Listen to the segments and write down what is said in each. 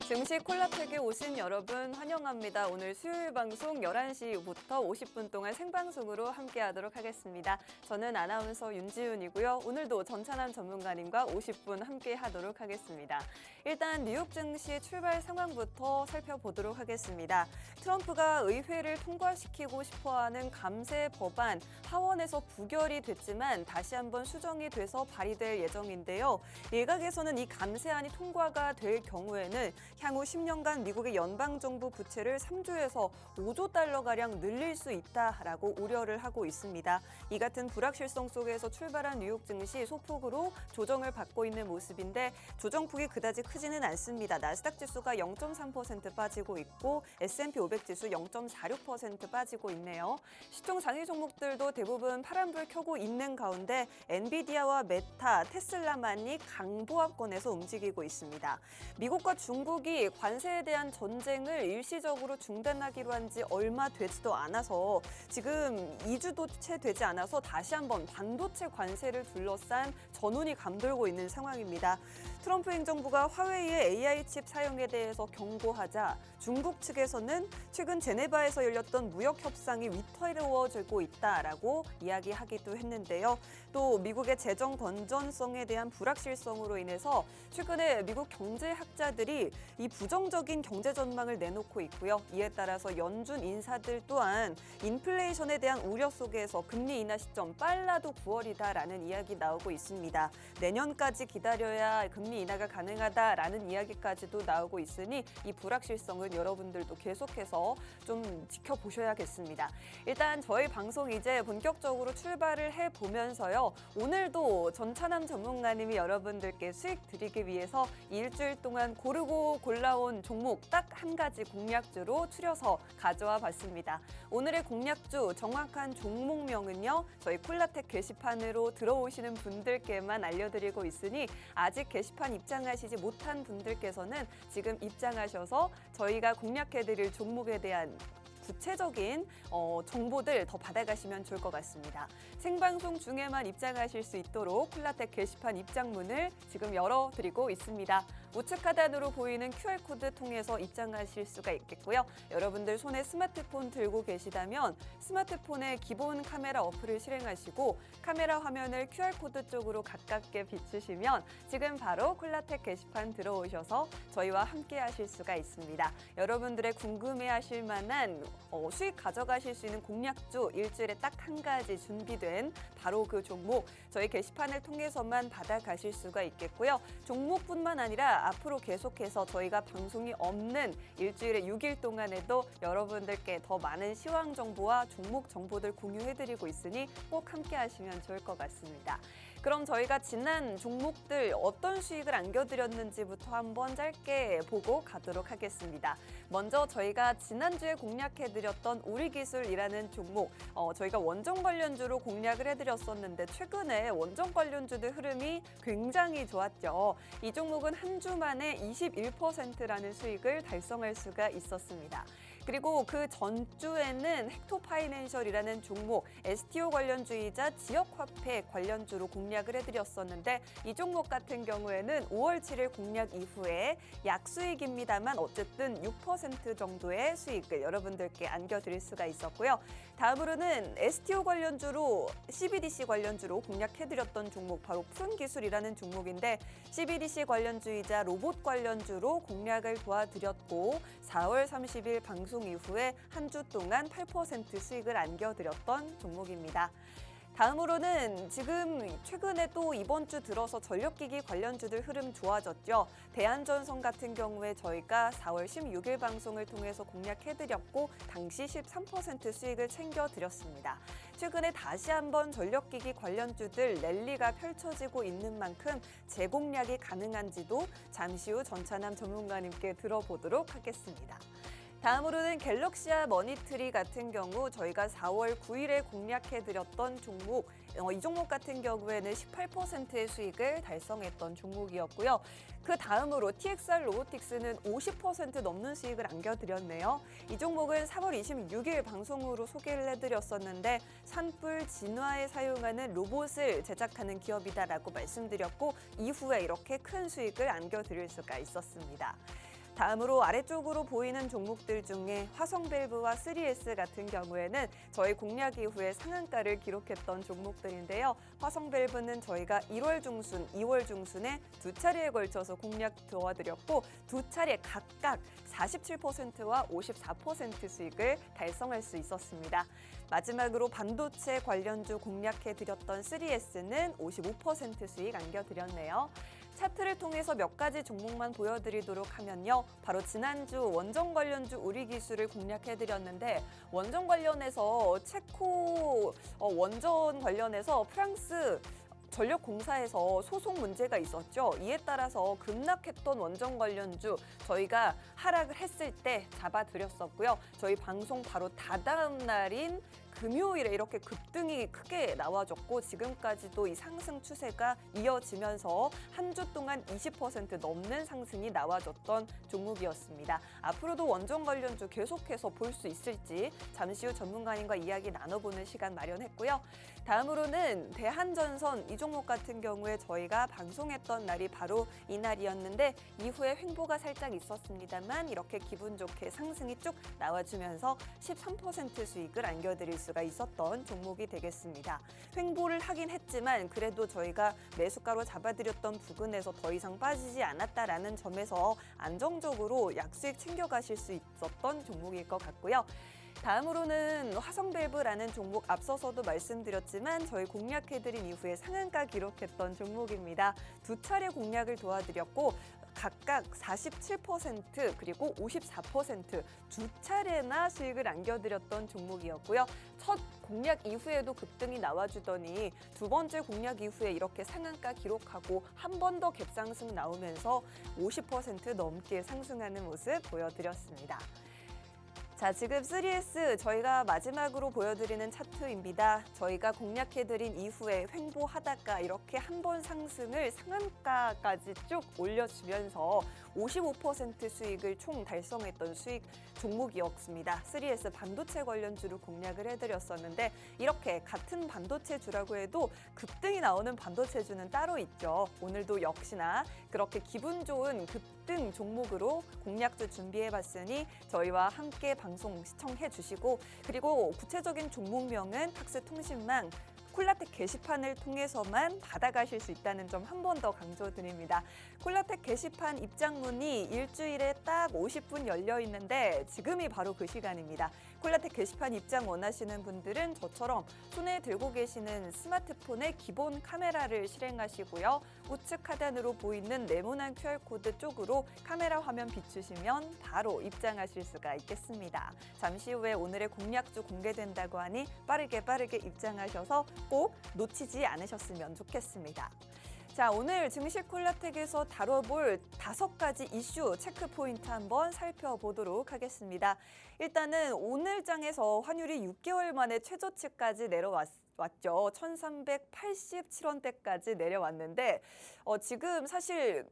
증시 콜라텍에 오신 여러분 환영합니다. 오늘 수요일 방송 11시부터 50분 동안 생방송으로 함께하도록 하겠습니다. 저는 아나운서 윤지훈이고요. 오늘도 전찬환 전문가님과 50분 함께하도록 하겠습니다. 일단 뉴욕 증시 출발 상황부터 살펴보도록 하겠습니다. 트럼프가 의회를 통과시키고 싶어하는 감세 법안 하원에서 부결이 됐지만 다시 한번 수정이 돼서 발의될 예정인데요. 일각에서는 이 감세안이 통과가 될 경우에는 향후 10년간 미국의 연방정부 부채를 3조에서 5조 달러가량 늘릴 수 있다라고 우려를 하고 있습니다. 이 같은 불확실성 속에서 출발한 뉴욕 증시 소폭으로 조정을 받고 있는 모습인데 조정폭이 그다지 크지는 않습니다. 나스닥 지수가 0.3% 빠지고 있고 S&P 500 지수 0.46% 빠지고 있네요. 시총 상위 종목들도 대부분 파란불 켜고 있는 가운데 엔비디아와 메타, 테슬라만이 강보합권에서 움직이고 있습니다. 미국과 중국이 관세에 대한 전쟁을 일시적으로 중단하기로 한 지 얼마 되지도 않아서 지금 2주도 채 되지 않아서 다시 한번 반도체 관세를 둘러싼 전운이 감돌고 있는 상황입니다. 트럼프 행정부가 화웨이의 AI 칩 사용에 대해서 경고하자 중국 측에서는 최근 제네바에서 열렸던 무역 협상이 위태로워지고 있다라고 이야기하기도 했는데요. 또 미국의 재정 건전성에 대한 불확실성으로 인해서 최근에 미국 경제학자들이 이 부정적인 경제 전망을 내놓고 있고요. 이에 따라서 연준 인사들 또한 인플레이션에 대한 우려 속에서 금리 인하 시점 빨라도 9월이다라는 이야기 나오고 있습니다. 내년까지 기다려야 금리 인하가 가능하다라는 이야기까지도 나오고 있으니 이 불확실성은 여러분들도 계속해서 좀 지켜보셔야겠습니다. 일단 저희 방송 이제 본격적으로 출발을 해보면서요. 오늘도 전찬환 전문가님이 여러분들께 수익 드리기 위해서 일주일 동안 고르고 골라온 종목 딱 한 가지 공략주로 추려서 가져와 봤습니다. 오늘의 공략주 정확한 종목명은요. 저희 콜라텍 게시판으로 들어오시는 분들께만 알려드리고 있으니 아직 게시판 입장하시지 못한 분들께서는 지금 입장하셔서 저희가 공략해드릴 종목에 대한 구체적인 정보들 더 받아가시면 좋을 것 같습니다. 생방송 중에만 입장하실 수 있도록 콜라텍 게시판 입장문을 지금 열어드리고 있습니다. 우측 하단으로 보이는 QR코드 통해서 입장하실 수가 있겠고요. 여러분들 손에 스마트폰 들고 계시다면 스마트폰의 기본 카메라 어플을 실행하시고 카메라 화면을 QR코드 쪽으로 가깝게 비추시면 지금 바로 콜라텍 게시판 들어오셔서 저희와 함께 하실 수가 있습니다. 여러분들의 궁금해하실 만한 수익 가져가실 수 있는 공략주 일주일에 딱 한 가지 준비된 바로 그 종목 저희 게시판을 통해서만 받아가실 수가 있겠고요. 종목뿐만 아니라 앞으로 계속해서 저희가 방송이 없는 일주일에 6일 동안에도 여러분들께 더 많은 시황 정보와 종목 정보들 공유해드리고 있으니 꼭 함께 하시면 좋을 것 같습니다. 그럼 저희가 지난 종목들 어떤 수익을 안겨드렸는지부터 한번 짧게 보고 가도록 하겠습니다. 먼저 저희가 지난주에 공략해드렸던 우리기술이라는 종목 저희가 원정 관련주로 공략을 해드렸었는데 최근에 원정 관련주들 흐름이 굉장히 좋았죠. 이 종목은 한 주 만에 21%라는 수익을 달성할 수가 있었습니다. 그리고 그 전주에는 헥토파이낸셜이라는 종목 STO 관련주이자 지역화폐 관련주로 공략을 해드렸었는데 이 종목 같은 경우에는 5월 7일 공략 이후에 약수익입니다만 어쨌든 6% 정도의 수익을 여러분들께 안겨드릴 수가 있었고요. 다음으로는 STO 관련주로 CBDC 관련주로 공략해드렸던 종목 바로 푸른기술이라는 종목인데 CBDC 관련주이자 로봇 관련주로 공략을 도와드렸고 4월 30일 방송 이후에 한 주 동안 8% 수익을 안겨드렸던 종목입니다. 다음으로는 지금 최근에 또 이번 주 들어서 전력기기 관련주들 흐름 좋아졌죠. 대한전선 같은 경우에 저희가 4월 16일 방송을 통해서 공략해드렸고 당시 13% 수익을 챙겨드렸습니다. 최근에 다시 한번 전력기기 관련주들 랠리가 펼쳐지고 있는 만큼 재공략이 가능한지도 잠시 후 전찬환 전문가님께 들어보도록 하겠습니다. 다음으로는 갤럭시아 머니트리 같은 경우 저희가 4월 9일에 공략해드렸던 종목 이 종목 같은 경우에는 18%의 수익을 달성했던 종목이었고요. 그 다음으로 TXR 로보틱스는 50% 넘는 수익을 안겨드렸네요. 이 종목은 4월 26일 방송으로 소개를 해드렸었는데 산불 진화에 사용하는 로봇을 제작하는 기업이다라고 말씀드렸고 이후에 이렇게 큰 수익을 안겨드릴 수가 있었습니다. 다음으로 아래쪽으로 보이는 종목들 중에 화성밸브와 3S 같은 경우에는 저희 공략 이후에 상한가를 기록했던 종목들인데요. 화성밸브는 저희가 1월 중순, 2월 중순에 두 차례에 걸쳐서 공략 도와드렸고 두 차례 각각 47%와 54% 수익을 달성할 수 있었습니다. 마지막으로 반도체 관련주 공략해드렸던 3S는 55% 수익 안겨드렸네요. 차트를 통해서 몇 가지 종목만 보여드리도록 하면요. 바로 지난주 원전 관련주 우리 기술을 공략해드렸는데 원전 관련해서 체코 원전 관련해서 프랑스 전력공사에서 소송 문제가 있었죠. 이에 따라서 급락했던 원전 관련주 저희가 하락을 했을 때 잡아드렸었고요. 저희 방송 바로 다다음 날인 금요일에 이렇게 급등이 크게 나와줬고 지금까지도 이 상승 추세가 이어지면서 한 주 동안 20% 넘는 상승이 나와줬던 종목이었습니다. 앞으로도 원전 관련주 계속해서 볼 수 있을지 잠시 후 전문가님과 이야기 나눠보는 시간 마련했고요. 다음으로는 대한전선 이 종목 같은 경우에 저희가 방송했던 날이 바로 이날이었는데 이후에 횡보가 살짝 있었습니다만 이렇게 기분 좋게 상승이 쭉 나와주면서 13% 수익을 안겨드릴 수가 있었던 종목이 되겠습니다. 횡보를 하긴 했지만 그래도 저희가 매수가로 잡아드렸던 부근에서 더 이상 빠지지 않았다라는 점에서 안정적으로 약수익 챙겨가실 수 있었던 종목일 것 같고요. 다음으로는 화성밸브라는 종목 앞서서도 말씀드렸지만 저희 공략해드린 이후에 상한가 기록했던 종목입니다. 두 차례 공략을 도와드렸고 각각 47% 그리고 54%두 차례나 수익을 안겨드렸던 종목이었고요. 첫 공략 이후에도 급등이 나와주더니 두 번째 공략 이후에 이렇게 상한가 기록하고 한 번 더 갭상승 나오면서 50% 넘게 상승하는 모습 보여드렸습니다. 자, 지금 3S 저희가 마지막으로 보여드리는 차트입니다. 저희가 공략해드린 이후에 횡보하다가 이렇게 한 번 상승을 상한가까지 쭉 올려주면서 55% 수익을 총 달성했던 수익 종목이었습니다. 3S 반도체 관련주를 공략을 해드렸었는데 이렇게 같은 반도체주라고 해도 급등이 나오는 반도체주는 따로 있죠. 오늘도 역시나 그렇게 기분 좋은 급등 종목으로 공략주 준비해봤으니 저희와 함께 방송 시청해 주시고 그리고 구체적인 종목명은 탁스통신망 콜라텍 게시판을 통해서만 받아가실 수 있다는 점 한 번 더 강조드립니다. 콜라텍 게시판 입장문이 일주일에 딱 50분 열려 있는데 지금이 바로 그 시간입니다. 콜라텍 게시판 입장 원하시는 분들은 저처럼 손에 들고 계시는 스마트폰의 기본 카메라를 실행하시고요. 우측 하단으로 보이는 네모난 QR코드 쪽으로 카메라 화면 비추시면 바로 입장하실 수가 있겠습니다. 잠시 후에 오늘의 공략주 공개된다고 하니 빠르게 입장하셔서 꼭 놓치지 않으셨으면 좋겠습니다. 자, 오늘 증시 콜라텍에서 다뤄볼 5가지 이슈 체크 포인트 한번 살펴보도록 하겠습니다. 일단은 오늘 장에서 환율이 6개월 만에 최저치까지 내려왔죠. 1387원대까지 내려왔는데 지금 사실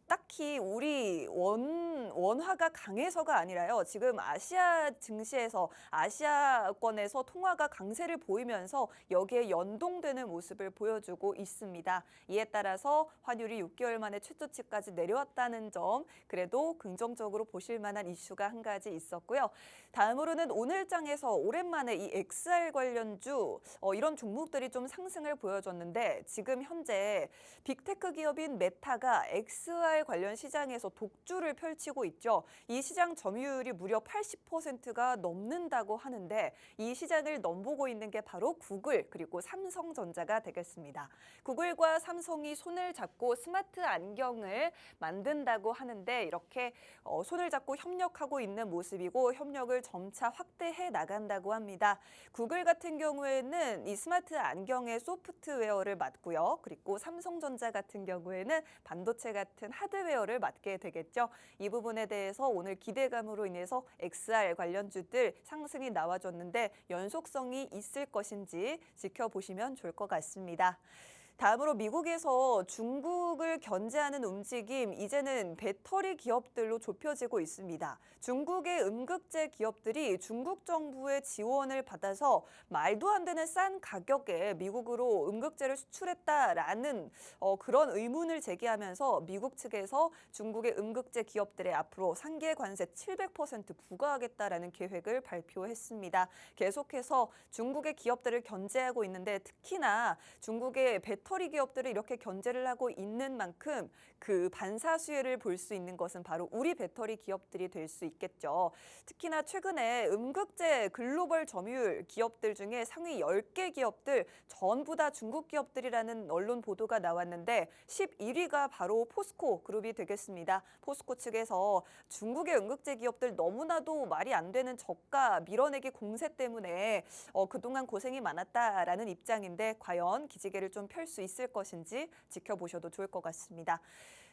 딱히 우리 원화가 강해서가 아니라요. 지금 아시아 증시에서 아시아권에서 통화가 강세를 보이면서 여기에 연동되는 모습을 보여주고 있습니다. 이에 따라서 환율이 6개월 만에 최저치까지 내려왔다는 점 그래도 긍정적으로 보실 만한 이슈가 한 가지 있었고요. 다음으로는 오늘 장에서 오랜만에 이 XR 관련주 이런 종목들이 좀 상승을 보여줬는데 지금 현재 빅테크 기업인 메타가 XR 관련 시장에서 독주를 펼치고 있죠. 이 시장 점유율이 무려 80%가 넘는다고 하는데 이 시장을 넘보고 있는 게 바로 구글 그리고 삼성전자가 되겠습니다. 구글과 삼성이 손을 잡고 스마트 안경을 만든다고 하는데 이렇게 손을 잡고 협력하고 있는 모습이고 협력을 점차 확대해 나간다고 합니다. 구글 같은 경우에는 이 스마트 안경의 소프트웨어를 맡고요. 그리고 삼성전자 같은 경우에는 반도체 같은 하드웨어를 맡게 되겠죠. 이 부분에 대해서 오늘 기대감으로 인해서 XR 관련주들 상승이 나와줬는데 연속성이 있을 것인지 지켜보시면 좋을 것 같습니다. 다음으로 미국에서 중국을 견제하는 움직임, 이제는 배터리 기업들로 좁혀지고 있습니다. 중국의 음극재 기업들이 중국 정부의 지원을 받아서 말도 안 되는 싼 가격에 미국으로 음극재를 수출했다라는 그런 의문을 제기하면서 미국 측에서 중국의 음극재 기업들의 앞으로 상계 관세 700% 부과하겠다라는 계획을 발표했습니다. 계속해서 중국의 기업들을 견제하고 있는데 특히나 중국의 배터리 기업들을 이렇게 견제를 하고 있는 만큼 그 반사수혜를 볼 수 있는 것은 바로 우리 배터리 기업들이 될 수 있겠죠. 특히나 최근에 음극재 글로벌 점유율 기업들 중에 상위 10개 기업들 전부 다 중국 기업들이라는 언론 보도가 나왔는데 11위가 바로 포스코 그룹이 되겠습니다. 포스코 측에서 중국의 음극재 기업들 너무나도 말이 안 되는 저가 밀어내기 공세 때문에 그동안 고생이 많았다라는 입장인데 과연 기지개를 좀 펼 수 있을 것인지 지켜보셔도 좋을 것 같습니다.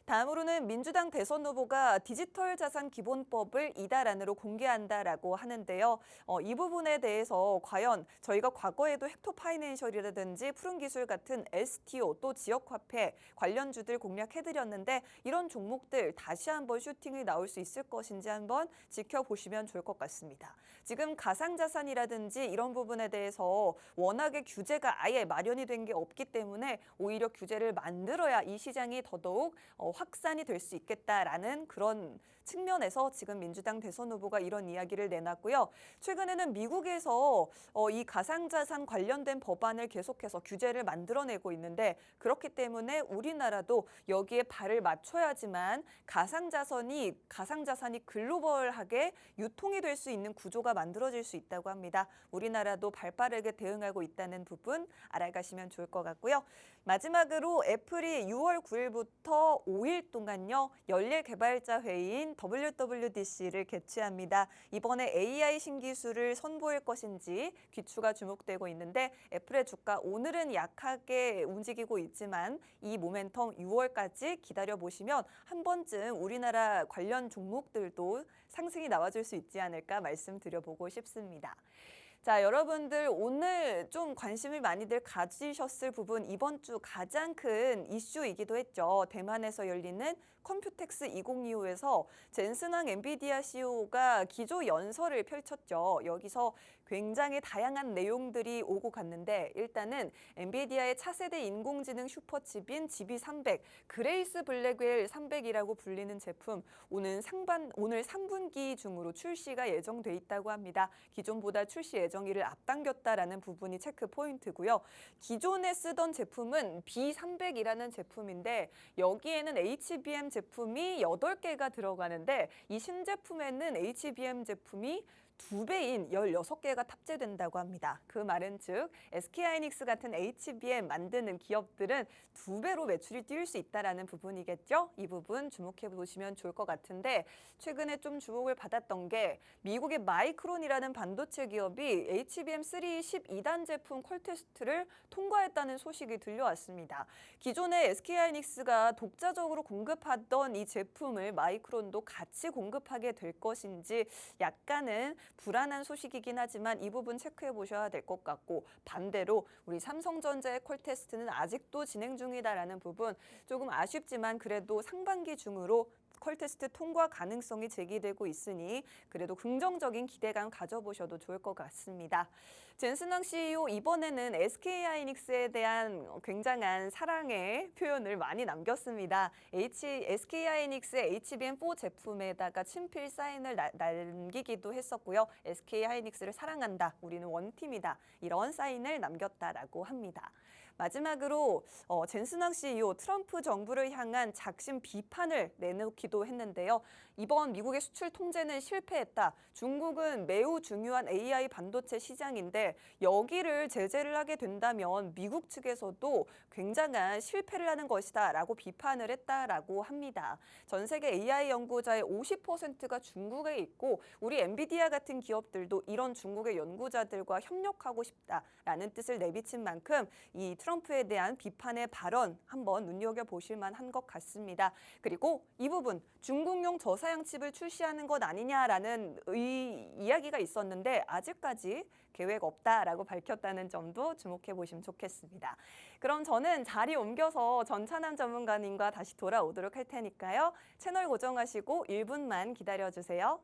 다음으로는 민주당 대선 후보가 디지털 자산 기본법을 이달 안으로 공개한다라고 하는데요. 이 부분에 대해서 과연 저희가 과거에도 헥토 파이낸셜이라든지 푸른기술 같은 STO 또 지역화폐 관련주들 공략해드렸는데 이런 종목들 다시 한번 슈팅이 나올 수 있을 것인지 한번 지켜보시면 좋을 것 같습니다. 지금 가상자산이라든지 이런 부분에 대해서 워낙에 규제가 아예 마련이 된 게 없기 때문에 오히려 규제를 만들어야 이 시장이 더더욱 확산이 될 수 있겠다라는 그런 측면에서 지금 민주당 대선 후보가 이런 이야기를 내놨고요. 최근에는 미국에서 이 가상자산 관련된 법안을 계속해서 규제를 만들어내고 있는데 그렇기 때문에 우리나라도 여기에 발을 맞춰야지만 가상자산이 글로벌하게 유통이 될 수 있는 구조가 만들어질 수 있다고 합니다. 우리나라도 발빠르게 대응하고 있다는 부분 알아가시면 좋을 것 같고요. 마지막으로 애플이 6월 9일부터 5일 동안요. 연례 개발자 회의인 WWDC를 개최합니다. 이번에 AI 신기술을 선보일 것인지 귀추가 주목되고 있는데 애플의 주가 오늘은 약하게 움직이고 있지만 이 모멘텀 6월까지 기다려보시면 한 번쯤 우리나라 관련 종목들도 상승이 나와줄 수 있지 않을까 말씀드려보고 싶습니다. 자, 여러분들 오늘 좀 관심을 많이들 가지셨을 부분 이번 주 가장 큰 이슈이기도 했죠. 대만에서 열리는 컴퓨텍스 2025에서 젠슨왕 엔비디아 CEO가 기조 연설을 펼쳤죠. 여기서 굉장히 다양한 내용들이 오고 갔는데 일단은 엔비디아의 차세대 인공지능 슈퍼칩인 GB300, 그레이스 블랙웰 300이라고 불리는 제품 오늘 3분기 중으로 출시가 예정돼 있다고 합니다. 기존보다 출시 예정일을 앞당겼다라는 부분이 체크 포인트고요. 기존에 쓰던 제품은 B300이라는 제품인데 여기에는 HBM 제품이 8개가 들어가는데 이 신제품에는 HBM 제품이 2배인 16개가 탑재된다고 합니다. 그 말은 즉 SK하이닉스 같은 HBM 만드는 기업들은 2배로 매출이 뛸 수 있다는 부분이겠죠. 이 부분 주목해 보시면 좋을 것 같은데 최근에 좀 주목을 받았던 게 미국의 마이크론이라는 반도체 기업이 HBM3 12단 제품 퀄 테스트를 통과했다는 소식이 들려왔습니다. 기존에 SK하이닉스가 독자적으로 공급하던 이 제품을 마이크론도 같이 공급하게 될 것인지 약간은 불안한 소식이긴 하지만 이 부분 체크해 보셔야 될 것 같고 반대로 우리 삼성전자의 콜 테스트는 아직도 진행 중이다라는 부분 조금 아쉽지만 그래도 상반기 중으로 콜 테스트 통과 가능성이 제기되고 있으니 그래도 긍정적인 기대감 가져보셔도 좋을 것 같습니다. 젠슨왕 CEO 이번에는 SK하이닉스에 대한 굉장한 사랑의 표현을 많이 남겼습니다. SK하이닉스의 HBM4 제품에다가 친필 사인을 남기기도 했었고요. SK하이닉스를 사랑한다. 우리는 원팀이다. 이런 사인을 남겼다라고 합니다. 마지막으로 젠슨왕 CEO 트럼프 정부를 향한 작심 비판을 내놓기도 했는데요. 이번 미국의 수출 통제는 실패했다. 중국은 매우 중요한 AI 반도체 시장인데 여기를 제재를 하게 된다면 미국 측에서도 굉장한 실패를 하는 것이다 라고 비판을 했다라고 합니다. 전 세계 AI 연구자의 50%가 중국에 있고 우리 엔비디아 같은 기업들도 이런 중국의 연구자들과 협력하고 싶다라는 뜻을 내비친 만큼 이 트럼프에 대한 비판의 발언 한번 눈여겨보실 만한 것 같습니다. 그리고 이 부분 중국용 저사양 칩을 출시하는 것 아니냐라는 이야기가 있었는데 아직까지 계획 없다라고 밝혔다는 점도 주목해 보시면 좋겠습니다. 그럼 저는 자리 옮겨서 전찬남 전문가님과 다시 돌아오도록 할 테니까요. 채널 고정하시고 1분만 기다려주세요.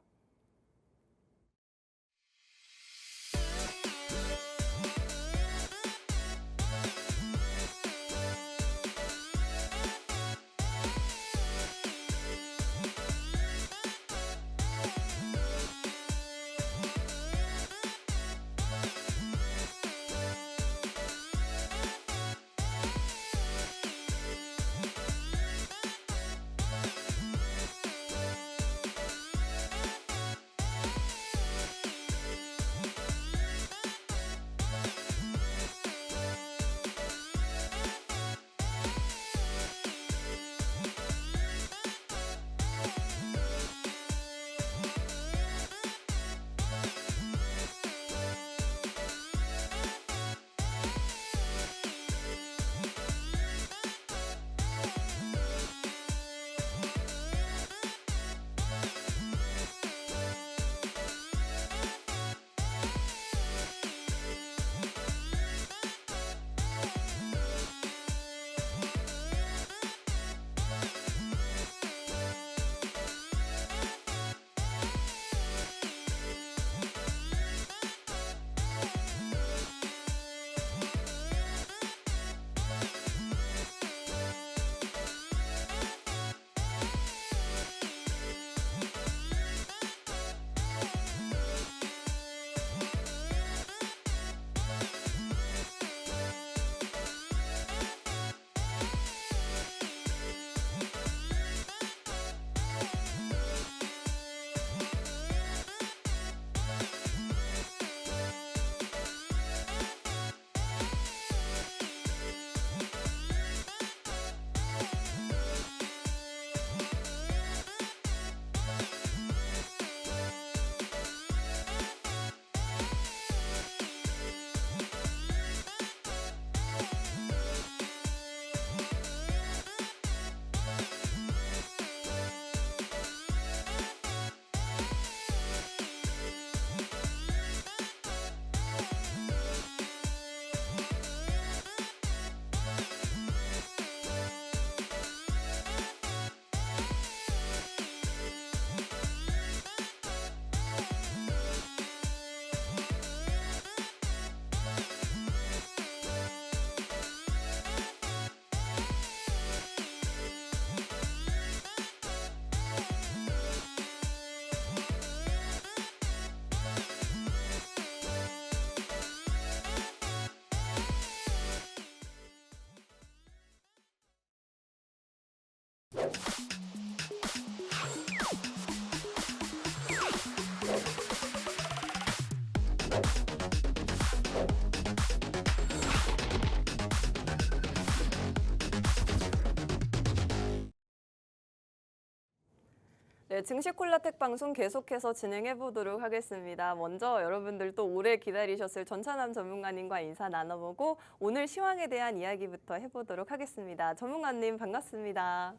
네, 증시 콜라텍 방송 계속해서 진행해 보도록 하겠습니다. 먼저 여러분들 또 오래 기다리셨을 전찬남 전문가님과 인사 나눠보고 오늘 시황에 대한 이야기부터 해보도록 하겠습니다. 전문가님 반갑습니다.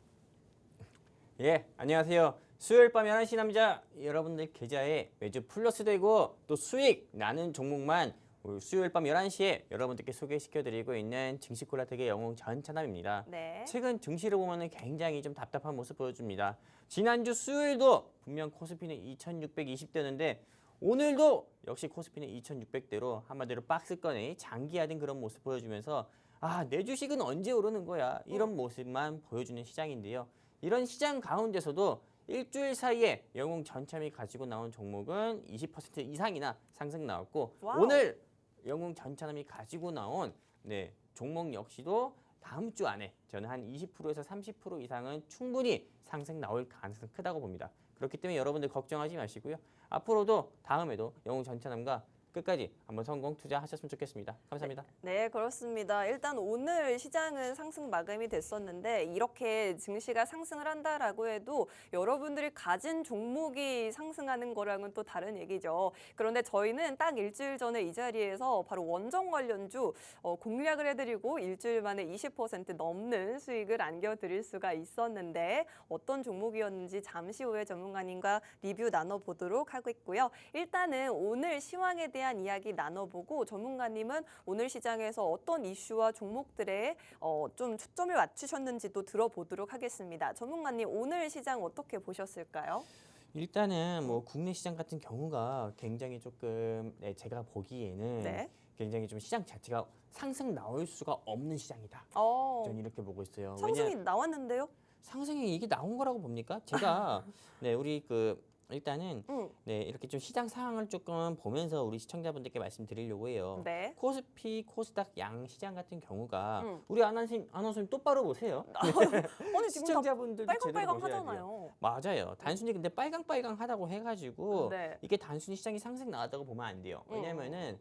예, 안녕하세요. 수요일 밤 11시 남자 여러분들 계좌에 매주 플러스 되고 또 수익 나는 종목만 수요일 밤 11시에 여러분들께 소개시켜드리고 있는 증시콜라텍의 영웅 전찬남입니다. 네. 최근 증시를 보면 굉장히 좀 답답한 모습 보여줍니다. 지난주 수요일도 분명 코스피는 2620대였는데 오늘도 역시 코스피는 2600대로 한마디로 박스권의 장기화된 그런 모습 보여주면서 내 주식은 언제 오르는 거야 이런 모습만 보여주는 시장인데요. 이런 시장 가운데서도 일주일 사이에 영웅 전참이 가지고 나온 종목은 20% 이상이나 상승 나왔고 와우. 오늘 영웅 전참이 가지고 나온 종목 역시도 다음 주 안에 저는 한 20%에서 30% 이상은 충분히 상승 나올 가능성이 크다고 봅니다. 그렇기 때문에 여러분들 걱정하지 마시고요. 앞으로도 다음에도 영웅 전찬함과 끝까지 한번 성공 투자하셨으면 좋겠습니다. 감사합니다. 네, 그렇습니다. 일단 오늘 시장은 상승 마감이 됐었는데 이렇게 증시가 상승을 한다라고 해도 여러분들이 가진 종목이 상승하는 거랑은 또 다른 얘기죠. 그런데 저희는 딱 일주일 전에 이 자리에서 바로 원정 관련주 공략을 해드리고 일주일 만에 20% 넘는 수익을 안겨드릴 수가 있었는데 어떤 종목이었는지 잠시 후에 전문가님과 리뷰 나눠보도록 하고 있고요. 일단은 오늘 시황에 대한 이야기 나눠보고 전문가님은 오늘 시장에서 어떤 이슈와 종목들에 좀 초점을 맞추셨는지도 들어보도록 하겠습니다. 전문가님 오늘 시장 어떻게 보셨을까요? 일단은 뭐 국내 시장 같은 경우가 굉장히 조금 제가 보기에는 네. 굉장히 좀 시장 자체가 상승 나올 수가 없는 시장이다. 저는 이렇게 보고 있어요. 상승이 나왔는데요? 상승이 이게 나온 거라고 봅니까? 제가 우리 일단은 이렇게 좀 시장 상황을 조금 보면서 우리 시청자분들께 말씀드리려고 해요. 네. 코스피, 코스닥 양 시장 같은 경우가 우리 아나운서님 똑바로 보세요. 아니 지금 다 시청자분들도 제대로 빨강빨강 보셔야 돼요. 하잖아요. 맞아요. 단순히 근데 빨강빨강하다고 해가지고 네. 이게 단순히 시장이 상승 나왔다고 보면 안 돼요. 왜냐면은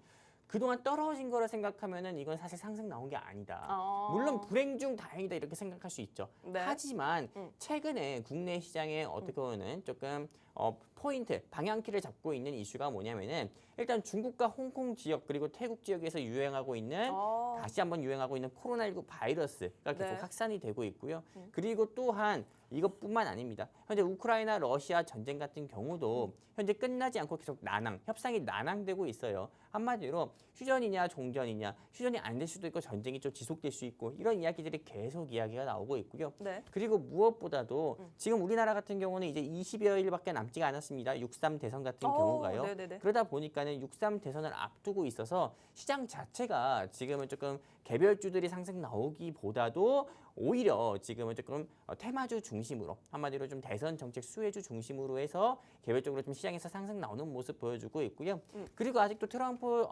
그동안 떨어진 거라 생각하면은 이건 사실 상승 나온 게 아니다. 물론 불행 중 다행이다 이렇게 생각할 수 있죠. 네. 하지만 최근에 국내 시장에 어떻게 보면은 조금 포인트, 방향키를 잡고 있는 이슈가 뭐냐면은 일단 중국과 홍콩 지역 그리고 태국 지역에서 유행하고 있는 다시 한번 유행하고 있는 코로나19 바이러스가 계속 네. 확산이 되고 있고요. 그리고 또한 이것뿐만 아닙니다. 현재 우크라이나 러시아 전쟁 같은 경우도 현재 끝나지 않고 계속 협상이 난항되고 있어요. 한마디로 휴전이냐 종전이냐, 휴전이 안 될 수도 있고 전쟁이 좀 지속될 수 있고 이런 이야기들이 계속 이야기가 나오고 있고요. 네. 그리고 무엇보다도 지금 우리나라 같은 경우는 이제 20여일밖에 남지가 않았습니다. 6.3 대선 같은 경우가요. 네네네. 그러다 보니까는 6.3 대선을 앞두고 있어서 시장 자체가 지금은 조금 개별주들이 상승 나오기보다도 오히려 지금은 조금 테마주 중심으로 한마디로 좀 대선 정책 수혜주 중심으로 해서 개별적으로 좀 시장에서 상승 나오는 모습 보여주고 있고요. 그리고 아직도 트럼프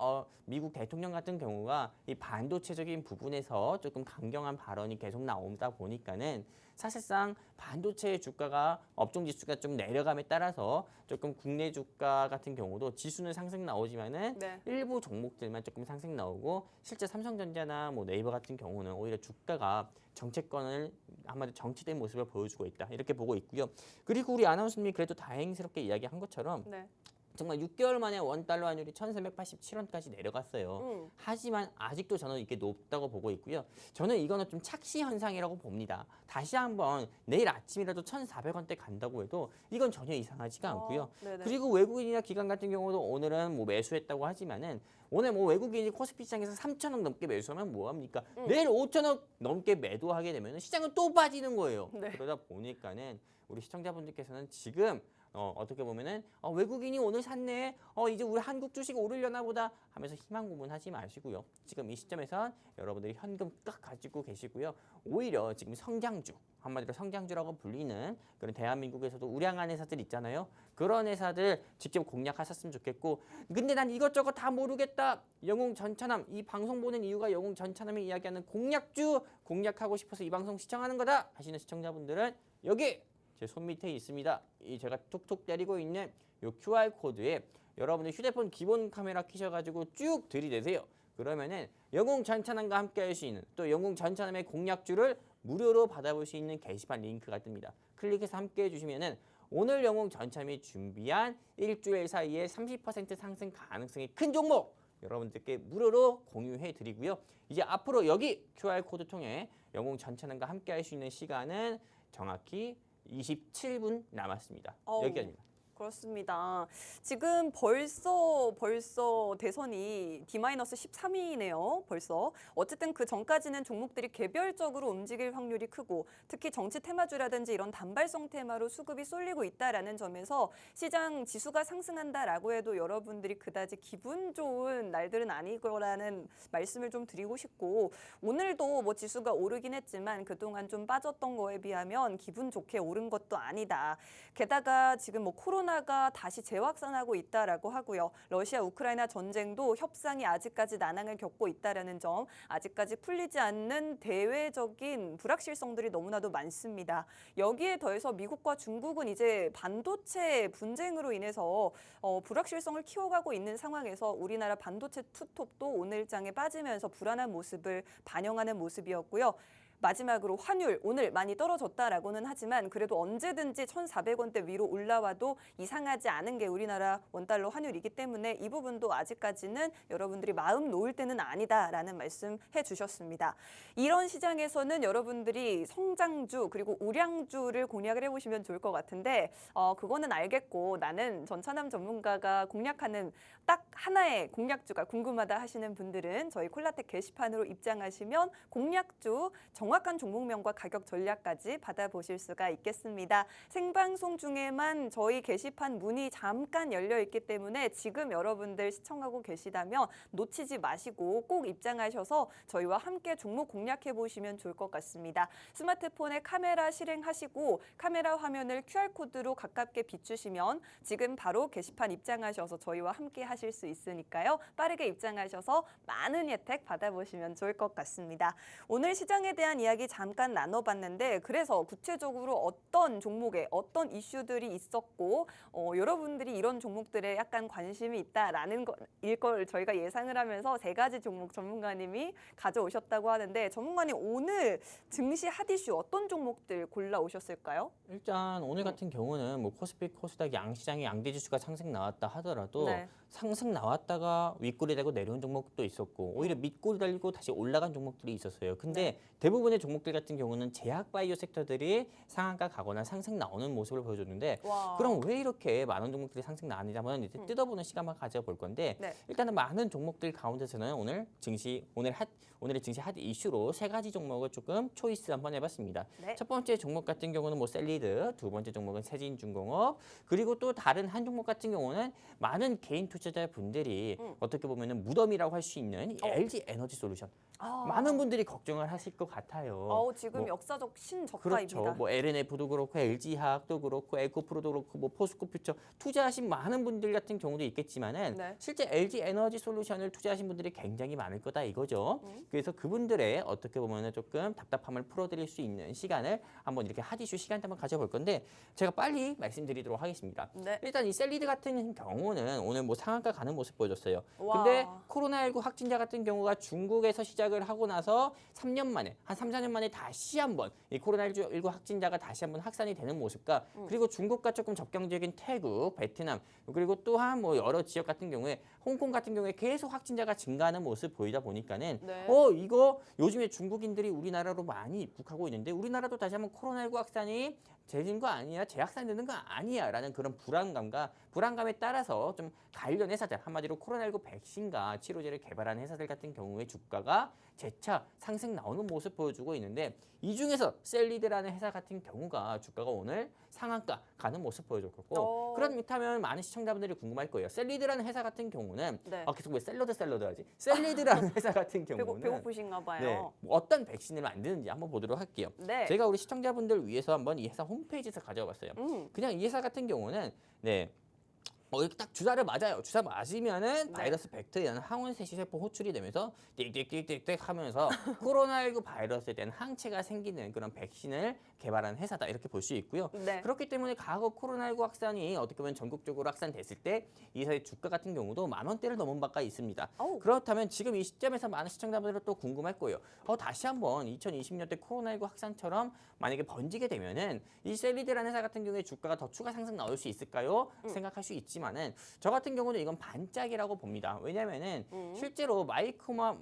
미국 대통령 같은 경우가 이 반도체적인 부분에서 조금 강경한 발언이 계속 나오다 보니까는 사실상 반도체 주가가 업종 지수가 좀 내려감에 따라서 조금 국내 주가 같은 경우도 지수는 상승 나오지만은 네. 일부 종목들만 조금 상승 나오고 실제 삼성전자나 뭐 네이버 같은 경우는 오히려 주가가 정체권을 한마디로 정체된 모습을 보여주고 있다 이렇게 보고 있고요. 그리고 우리 아나운서님이 그래도 다행스럽게 이야기한 것처럼 네. 정말 6개월 만에 원달러 환율이 1,387원까지 내려갔어요. 하지만 아직도 저는 이게 높다고 보고 있고요. 저는 이거는 좀 착시 현상이라고 봅니다. 다시 한번 내일 아침이라도 1,400원대 간다고 해도 이건 전혀 이상하지가 않고요. 네네. 그리고 외국인이나 기관 같은 경우도 오늘은 뭐 매수했다고 하지만은 오늘 뭐 외국인이 코스피 시장에서 3,000억 넘게 매수하면 뭐 합니까? 내일 5,000억 넘게 매도하게 되면 시장은 또 빠지는 거예요. 네. 그러다 보니까는 우리 시청자분들께서는 지금 어떻게 보면은 외국인이 오늘 샀네. 이제 우리 한국 주식 오르려나 보다 하면서 희망 고문하지 마시고요. 지금 이 시점에선 여러분들이 현금 딱 가지고 계시고요. 오히려 지금 성장주, 한마디로 성장주라고 불리는 그런 대한민국에서도 우량한 회사들 있잖아요. 그런 회사들 직접 공략하셨으면 좋겠고 근데 난 이것저것 다 모르겠다. 영웅 전차남 이 방송 보는 이유가 영웅 전차남이 이야기하는 공략주 공략하고 싶어서 이 방송 시청하는 거다 하시는 시청자분들은 여기 제 손 밑에 있습니다. 이 제가 툭툭 때리고 있는 요 QR 코드에 여러분들 휴대폰 기본 카메라 켜셔가지고 쭉 들이대세요. 그러면은 영웅 전차남과 함께 할 수 있는 또 영웅 전차남의 공략주를 무료로 받아볼 수 있는 게시판 링크가 뜹니다. 클릭해서 함께 해주시면은 오늘 영웅 전차남이 준비한 일주일 사이에 30% 상승 가능성이 큰 종목 여러분들께 무료로 공유해 드리고요. 이제 앞으로 여기 QR 코드 통해 영웅 전차남과 함께 할 수 있는 시간은 정확히 27분 남았습니다. 여기까지입니다. 그렇습니다. 지금 벌써 대선이 D-13이네요. 벌써. 어쨌든 그 전까지는 종목들이 개별적으로 움직일 확률이 크고 특히 정치 테마주라든지 이런 단발성 테마로 수급이 쏠리고 있다라는 점에서 시장 지수가 상승한다라고 해도 여러분들이 그다지 기분 좋은 날들은 아니거라는 말씀을 좀 드리고 싶고 오늘도 뭐 지수가 오르긴 했지만 그동안 좀 빠졌던 거에 비하면 기분 좋게 오른 것도 아니다. 게다가 지금 뭐 코로나 코로나가 다시 재확산하고 있다라고 하고요. 러시아 우크라이나 전쟁도 협상이 아직까지 난항을 겪고 있다라는 점, 아직까지 풀리지 않는 대외적인 불확실성들이 너무나도 많습니다. 여기에 더해서 미국과 중국은 이제 반도체 분쟁으로 인해서 불확실성을 키워가고 있는 상황에서 우리나라 반도체 투톱도 오늘장에 빠지면서 불안한 모습을 반영하는 모습이었고요. 마지막으로 환율 오늘 많이 떨어졌다라고는 하지만 그래도 언제든지 1,400원대 위로 올라와도 이상하지 않은 게 우리나라 원달러 환율이기 때문에 이 부분도 아직까지는 여러분들이 마음 놓을 때는 아니다라는 말씀 해주셨습니다. 이런 시장에서는 여러분들이 성장주 그리고 우량주를 공략을 해보시면 좋을 것 같은데 그거는 알겠고 나는 전차남 전문가가 공략하는 딱 하나의 공략주가 궁금하다 하시는 분들은 저희 콜라텍 게시판으로 입장하시면 공략주 정확한 종목명과 가격 전략까지 받아보실 수가 있겠습니다. 생방송 중에만 저희 게시판 문이 잠깐 열려 있기 때문에 지금 여러분들 시청하고 계시다면 놓치지 마시고 꼭 입장하셔서 저희와 함께 종목 공략해 보시면 좋을 것 같습니다. 스마트폰에 카메라 실행하시고 카메라 화면을 QR코드로 가깝게 비추시면 지금 바로 게시판 입장하셔서 저희와 함께 하실 수 있으니까요. 빠르게 입장하셔서 많은 혜택 받아보시면 좋을 것 같습니다. 오늘 시장에 대한 이야기 잠깐 나눠봤는데 그래서 구체적으로 어떤 종목에 어떤 이슈들이 있었고 여러분들이 이런 종목들에 약간 관심이 있다라는 걸 저희가 예상을 하면서 세 가지 종목 전문가님이 가져오셨다고 하는데 전문가님 오늘 증시 핫 이슈 어떤 종목들 골라오셨을까요? 일단 오늘 같은 경우는 뭐 코스피, 코스닥 양시장의 양대 지수가 상승 나왔다 하더라도 네. 상승 나왔다가 윗골이 되고 내려온 종목도 있었고 오히려 밑골이 달리고 다시 올라간 종목들이 있었어요. 근데 대부분의 종목들 같은 경우는 제약 바이오 섹터들이 상한가 가거나 상승 나오는 모습을 보여줬는데 와. 그럼 왜 이렇게 많은 종목들이 상승 나왔는지 한번 이제 뜯어보는 시간만 가져볼 건데 네. 일단은 많은 종목들 가운데서는 오늘의 증시 핫 이슈로 세 가지 종목을 조금 초이스 한번 해봤습니다. 네. 첫 번째 종목 같은 경우는 뭐 셀리드, 두 번째 종목은 세진중공업, 그리고 또 다른 한 종목 같은 경우는 많은 개인 투자자분들이 어떻게 보면은 무덤이라고 할 수 있는 이 LG 에너지 솔루션. 많은 분들이 걱정을 하실 것 같아요. 지금 뭐, 역사적 신저가입니다. 그렇죠. 뭐 LNF도 그렇고 LG화학도 그렇고 에코프로도 그렇고 뭐 포스코퓨처 투자하신 많은 분들 같은 경우도 있겠지만은 네. 실제 LG 에너지 솔루션을 투자하신 분들이 굉장히 많을 거다 이거죠. 그래서 그분들의 어떻게 보면은 조금 답답함을 풀어드릴 수 있는 시간을 한번 이렇게 핫 이슈 시간 한번 가져볼 건데 제가 빨리 말씀드리도록 하겠습니다. 네. 일단 이 셀리드 같은 경우는 오늘 뭐 상한가 가는 모습 보여줬어요. 와. 근데 코로나19 확진자 같은 경우가 중국에서 시작을 하고 나서 3년 만에 한 3, 4년 만에 다시 한번 이 코로나19 확진자가 다시 한번 확산이 되는 모습과 그리고 중국과 조금 접경적인 태국, 베트남 그리고 또한 뭐 여러 지역 같은 경우에 홍콩 같은 경우에 계속 확진자가 증가하는 모습 보이다 보니까는 네. 이거 요즘에 중국인들이 우리나라로 많이 입국하고 있는데 우리나라도 다시 한번 코로나19 확산이 되는 거 아니야? 재확산되는 거 아니야? 라는 그런 불안감에 따라서 좀 관련 회사들, 한마디로 코로나19 백신과 치료제를 개발한 회사들 같은 경우에 주가가 재차 상승 나오는 모습 보여주고 있는데 이 중에서 셀리드라는 회사 같은 경우가 주가가 오늘 상한가 가는 모습 보여줬고 그렇다면 많은 시청자분들이 궁금할 거예요. 셀리드라는 회사 같은 경우는 네. 계속 왜 샐러드 하지? 셀리드라는 회사 같은 경우는 배고프신가 봐요. 네, 뭐 어떤 백신을 만드는지 한번 보도록 할게요. 네. 제가 우리 시청자분들 위해서 한번 이 회사 홈페이지에서 가져와 봤어요. 그냥 이 회사 같은 경우는 이렇게 딱 주사를 맞아요. 주사 맞으면은 바이러스 벡터리라는 항원세시 세포 호출이 되면서 띡띡띡띡 하면서 코로나19 바이러스에 대한 항체가 생기는 그런 백신을 개발한 회사다 이렇게 볼 수 있고요. 네. 그렇기 때문에 과거 코로나19 확산이 어떻게 보면 전국적으로 확산됐을 때 이 회사의 주가 같은 경우도 10,000원대를 넘은 바가 있습니다. 그렇다면 지금 이 시점에서 많은 시청자분들은 또 궁금할 거예요. 다시 한번 2020년대 코로나19 확산처럼 만약에 번지게 되면은 이 셀리드라는 회사 같은 경우에 주가가 더 추가 상승 나올 수 있을까요? 생각할 수 있지만은 저 같은 경우는 이건 반짝이라고 봅니다. 왜냐면은 실제로 마이코마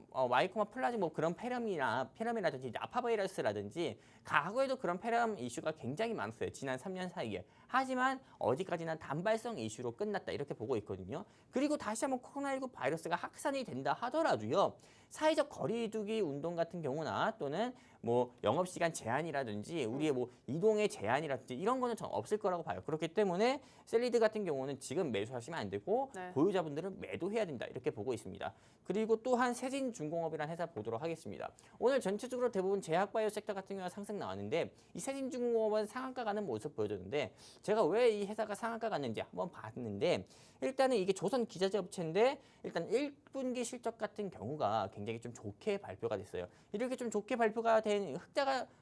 플라즈 뭐 그런 폐렴이라든지 나파바이러스라든지 과거에도 그런 폐렴 이슈가 굉장히 많았어요. 지난 3년 사이에. 하지만 어디까지나 단발성 이슈로 끝났다 이렇게 보고 있거든요. 그리고 다시 한번 코로나19 바이러스가 확산이 된다 하더라도요. 사회적 거리두기 운동 같은 경우나 또는 뭐 영업시간 제한이라든지 우리의 뭐 이동의 제한이라든지 이런 거는 전 없을 거라고 봐요. 그렇기 때문에 셀리드 같은 경우는 지금 매수하시면 안 되고 네. 보유자분들은 매도해야 된다 이렇게 보고 있습니다. 그리고 또한 세진중공업이라는 회사 보도록 하겠습니다. 오늘 전체적으로 대부분 제약바이오 섹터 같은 경우가 상승 나왔는데 이 세진중공업은 상한가 가는 모습 보여줬는데 제가 왜 이 회사가 상한가 갔는지 한번 봤는데 일단은 이게 조선 기자재 업체인데 일단 1분기 실적 같은 경우가 굉장히 좀 좋게 발표가 됐어요. 이렇게 좀 좋게 발표가 된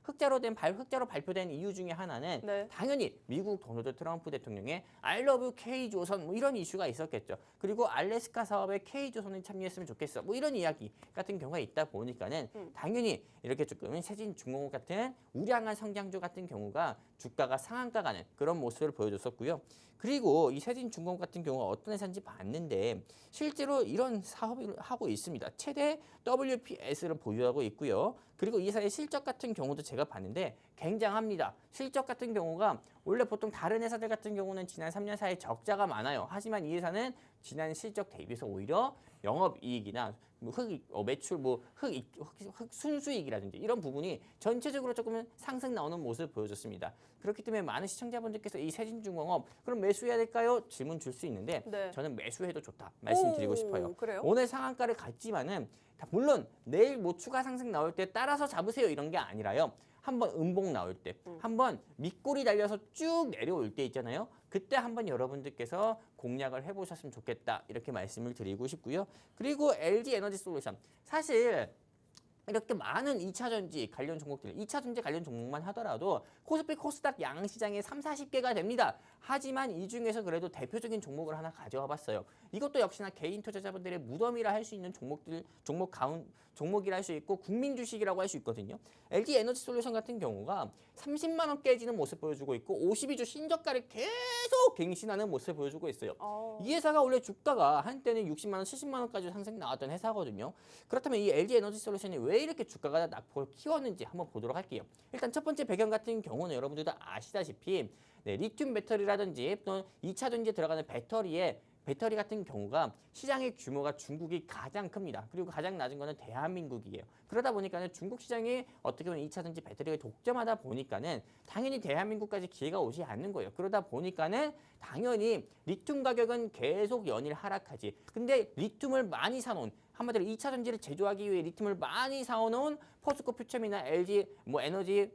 흑자로 발표된 이유 중에 하나는 네. 당연히 미국 도널드 트럼프 대통령의 I love K조선 뭐 이런 이슈가 있었겠죠. 그리고 알래스카 사업에 K조선이 참여했으면 좋겠어. 뭐 이런 이야기 같은 경우가 있다 보니까는 당연히 이렇게 조금 세진중공업 같은 우량한 성장주 같은 경우가 주가가 상한가 가는 그런 모습을 보여줬었고요. 그리고 이 세진중공업 같은 경우가 어떤 회사인지 봤는데 실제로 이런 사업을 하고 있습니다. 최대 WPS를 보유하고 있고요. 그리고 이 회사의 실적 같은 경우도 제가 봤는데 굉장합니다. 실적 같은 경우가 원래 보통 다른 회사들 같은 경우는 지난 3년 사이에 적자가 많아요. 하지만 이 회사는 지난 실적 대비해서 오히려 영업이익이나 매출, 순수익이라든지 이런 부분이 전체적으로 조금은 상승 나오는 모습을 보여줬습니다. 그렇기 때문에 많은 시청자분들께서 이 세진중공업 그럼 매수해야 될까요? 질문 줄 수 있는데 네. 저는 매수해도 좋다 말씀드리고 싶어요. 그래요? 오늘 상한가를 갔지만은 물론 내일 뭐 추가 상승 나올 때 따라서 잡으세요 이런 게 아니라요. 한번 음봉 나올 때, 한번 밑골이 달려서 쭉 내려올 때 있잖아요. 그때 한번 여러분들께서 공략을 해보셨으면 좋겠다 이렇게 말씀을 드리고 싶고요. 그리고 LG 에너지 솔루션 사실 이렇게 많은 2차 전지 관련 종목들, 2차 전지 관련 종목만 하더라도 코스피 코스닥 양시장에 30-40개가 됩니다. 하지만 이 중에서 그래도 대표적인 종목을 하나 가져와 봤어요. 이것도 역시나 개인 투자자분들의 무덤이라 할 수 있는 종목이라 할 수 있고 국민 주식이라고 할 수 있거든요. LG 에너지 솔루션 같은 경우가 30만 원 깨지는 모습 보여주고 있고 52주 신저가를 계속 갱신하는 모습을 보여주고 있어요. 이 회사가 원래 주가가 한때는 60만 원, 70만 원까지 상승 나왔던 회사거든요. 그렇다면 이 LG 에너지 솔루션이 왜 이렇게 주가가 낙폭을 키웠는지 한번 보도록 할게요. 일단 첫 번째 배경 같은 경우는 여러분들도 아시다시피 리튬 배터리라든지 또 2차 전지에 들어가는 배터리 같은 경우가 시장의 규모가 중국이 가장 큽니다. 그리고 가장 낮은 거는 대한민국이에요. 그러다 보니까는 중국 시장이 어떻게 보면 2차 전지 배터리가 독점하다 보니까는 당연히 대한민국까지 기회가 오지 않는 거예요. 그러다 보니까는 당연히 리튬 가격은 계속 연일 하락하지. 근데 리튬을 많이 사놓은 한마디로 2차 전지를 제조하기 위해 리튬을 많이 사오는 포스코 퓨처이나 LG 에너지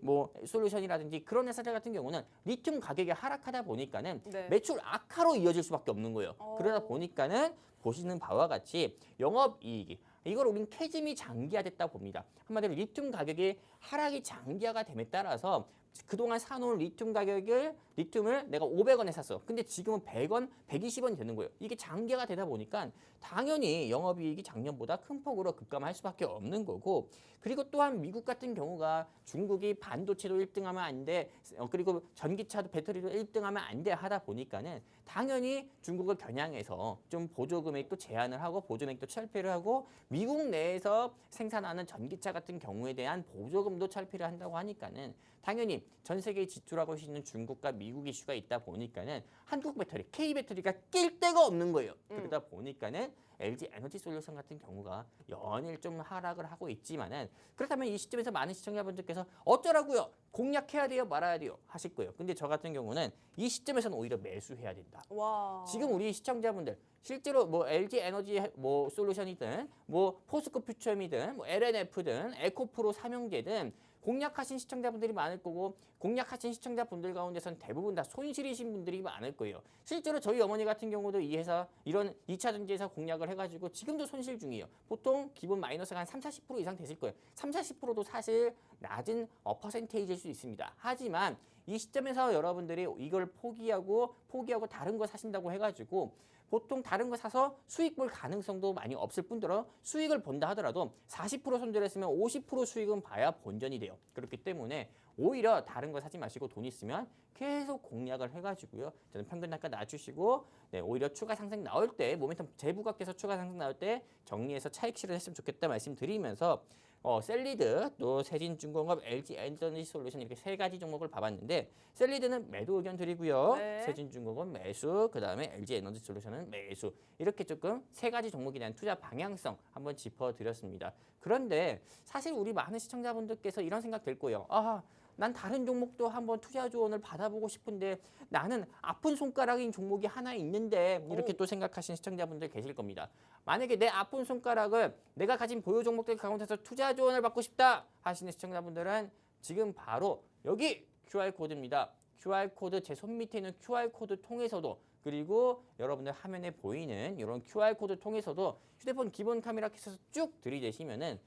솔루션이라든지 그런 회사들 같은 경우는 리튬 가격이 하락하다 보니까는 네. 매출 악화로 이어질 수밖에 없는 거예요. 그러다 보니까는 보시는 바와 같이 영업이익이 이걸 우린 캐즘이 장기화됐다 봅니다. 한마디로 리튬 가격이 하락이 장기화가 됨에 따라서 그동안 사놓은 리튬을 내가 500원에 샀어. 근데 지금은 100원, 120원이 되는 거예요. 이게 장기화가 되다 보니까 당연히 영업이익이 작년보다 큰 폭으로 급감할 수밖에 없는 거고 그리고 또한 미국 같은 경우가 중국이 반도체도 1등하면 안 돼. 그리고 전기차도 배터리도 1등하면 안 돼 하다 보니까는 당연히 중국을 겨냥해서 좀 보조금액도 제한을 하고 보조금액도 철폐를 하고 미국 내에서 생산하는 전기차 같은 경우에 대한 보조금도 철폐를 한다고 하니까는 당연히 전 세계에 진출하고 있는 중국과 미국 이슈가 있다 보니까는 한국 배터리, K 배터리가 낄 데가 없는 거예요. 그러다 보니까는 LG 에너지 솔루션 같은 경우가 연일 좀 하락을 하고 있지만은 그렇다면 이 시점에서 많은 시청자분들께서 어쩌라고요? 공략해야 돼요? 말아야 돼요? 하실 거예요. 근데 저 같은 경우는 이 시점에서는 오히려 매수해야 된다. 와. 지금 우리 시청자분들 실제로 LG 에너지 솔루션이든 포스코 퓨처이든 LNF든 에코프로 삼형제든 공략하신 시청자분들이 많을 거고 공략하신 시청자분들 가운데서는 대부분 다 손실이신 분들이 많을 거예요. 실제로 저희 어머니 같은 경우도 이 회사 이런 2차 전지에서 공략을 해가지고 지금도 손실 중이에요. 보통 기본 마이너스가 한 30-40% 이상 됐을 거예요. 30-40%도 사실 낮은 퍼센테이지일 수 있습니다. 하지만 이 시점에서 여러분들이 이걸 포기하고 다른 거 사신다고 해가지고 보통 다른 거 사서 수익 볼 가능성도 많이 없을 뿐더러 수익을 본다 하더라도 40% 손절했으면 50% 수익은 봐야 본전이 돼요. 그렇기 때문에 오히려 다른 거 사지 마시고 돈 있으면 계속 공략을 해가지고요. 저는 평균 단가 낮추시고 오히려 추가 상승 나올 때 모멘텀 재부각돼서 추가 상승 나올 때 정리해서 차익 실현했으면 좋겠다 말씀드리면서 셀리드, 또 세진중공업, LG 에너지 솔루션 이렇게 세 가지 종목을 봐봤는데 셀리드는 매도 의견 드리고요. 네. 세진중공업 매수, 그다음에 LG 에너지 솔루션은 매수. 이렇게 조금 세 가지 종목에 대한 투자 방향성 한번 짚어드렸습니다. 그런데 사실 우리 많은 시청자분들께서 이런 생각 될 거예요. 난 다른 종목도 한번 투자 조언을 받아보고 싶은데 나는 아픈 손가락인 종목이 하나 있는데 이렇게 또 생각하시는 시청자분들 계실 겁니다. 만약에 내 아픈 손가락을 내가 가진 보유 종목들 가운데서 투자 조언을 받고 싶다 하시는 시청자분들은 지금 바로 여기 QR코드입니다. QR코드 제 손 밑에 있는 QR코드 통해서도 그리고 여러분들 화면에 보이는 이런 QR코드 통해서도 휴대폰 기본 카메라 켜서 쭉 들이대시면은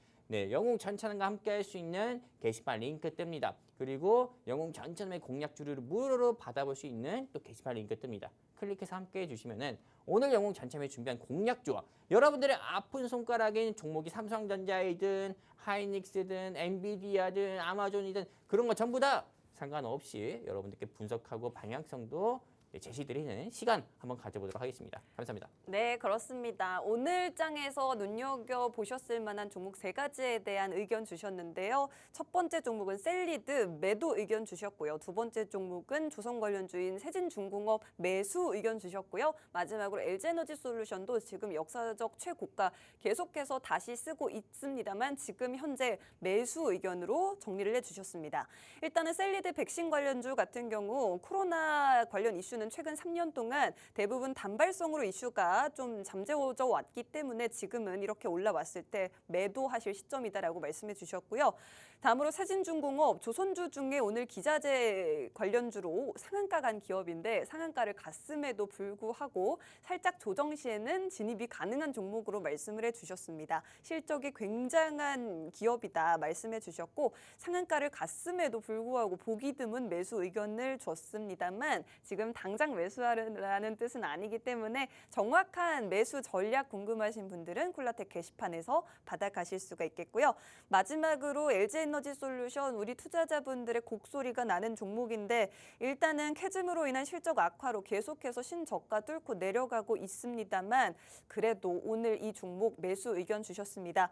영웅 전찬원과 함께 할 수 있는 게시판 링크 뜹니다. 그리고 영웅 전찬원의 공략주를 무료로 받아볼 수 있는 또 게시판 링크 뜹니다. 클릭해서 함께 해주시면은 오늘 영웅 전찬원이 준비한 공략주와 여러분들의 아픈 손가락인 종목이 삼성전자이든 하이닉스든 엔비디아든 아마존이든 그런 거 전부 다 상관없이 여러분들께 분석하고 방향성도 제시드리는 시간 한번 가져보도록 하겠습니다. 감사합니다. 네, 그렇습니다. 오늘 장에서 눈여겨보셨을 만한 종목 세 가지에 대한 의견 주셨는데요. 첫 번째 종목은 셀리드 매도 의견 주셨고요. 두 번째 종목은 조선 관련주인 세진중공업 매수 의견 주셨고요. 마지막으로 LG에너지 솔루션도 지금 역사적 최고가 계속해서 다시 쓰고 있습니다만 지금 현재 매수 의견으로 정리를 해주셨습니다. 일단은 셀리드 백신 관련주 같은 경우 코로나 관련 이슈는 최근 3년 동안 대부분 단발성으로 이슈가 좀 잠재워져 왔기 때문에 지금은 이렇게 올라왔을 때 매도하실 시점이다라고 말씀해 주셨고요. 다음으로 세진중공업, 조선주 중에 오늘 기자재 관련주로 상한가 간 기업인데 상한가를 갔음에도 불구하고 살짝 조정 시에는 진입이 가능한 종목으로 말씀을 해주셨습니다. 실적이 굉장한 기업이다 말씀해 주셨고 상한가를 갔음에도 불구하고 보기 드문 매수 의견을 줬습니다만 지금 당장 매수하라는 뜻은 아니기 때문에 정확한 매수 전략 궁금하신 분들은 콜라텍 게시판에서 받아가실 수가 있겠고요. 마지막으로 LG에너지 솔루션 우리 투자자분들의 곡소리가 나는 종목인데 일단은 캐즘으로 인한 실적 악화로 계속해서 신저가 뚫고 내려가고 있습니다만 그래도 오늘 이 종목 매수 의견 주셨습니다.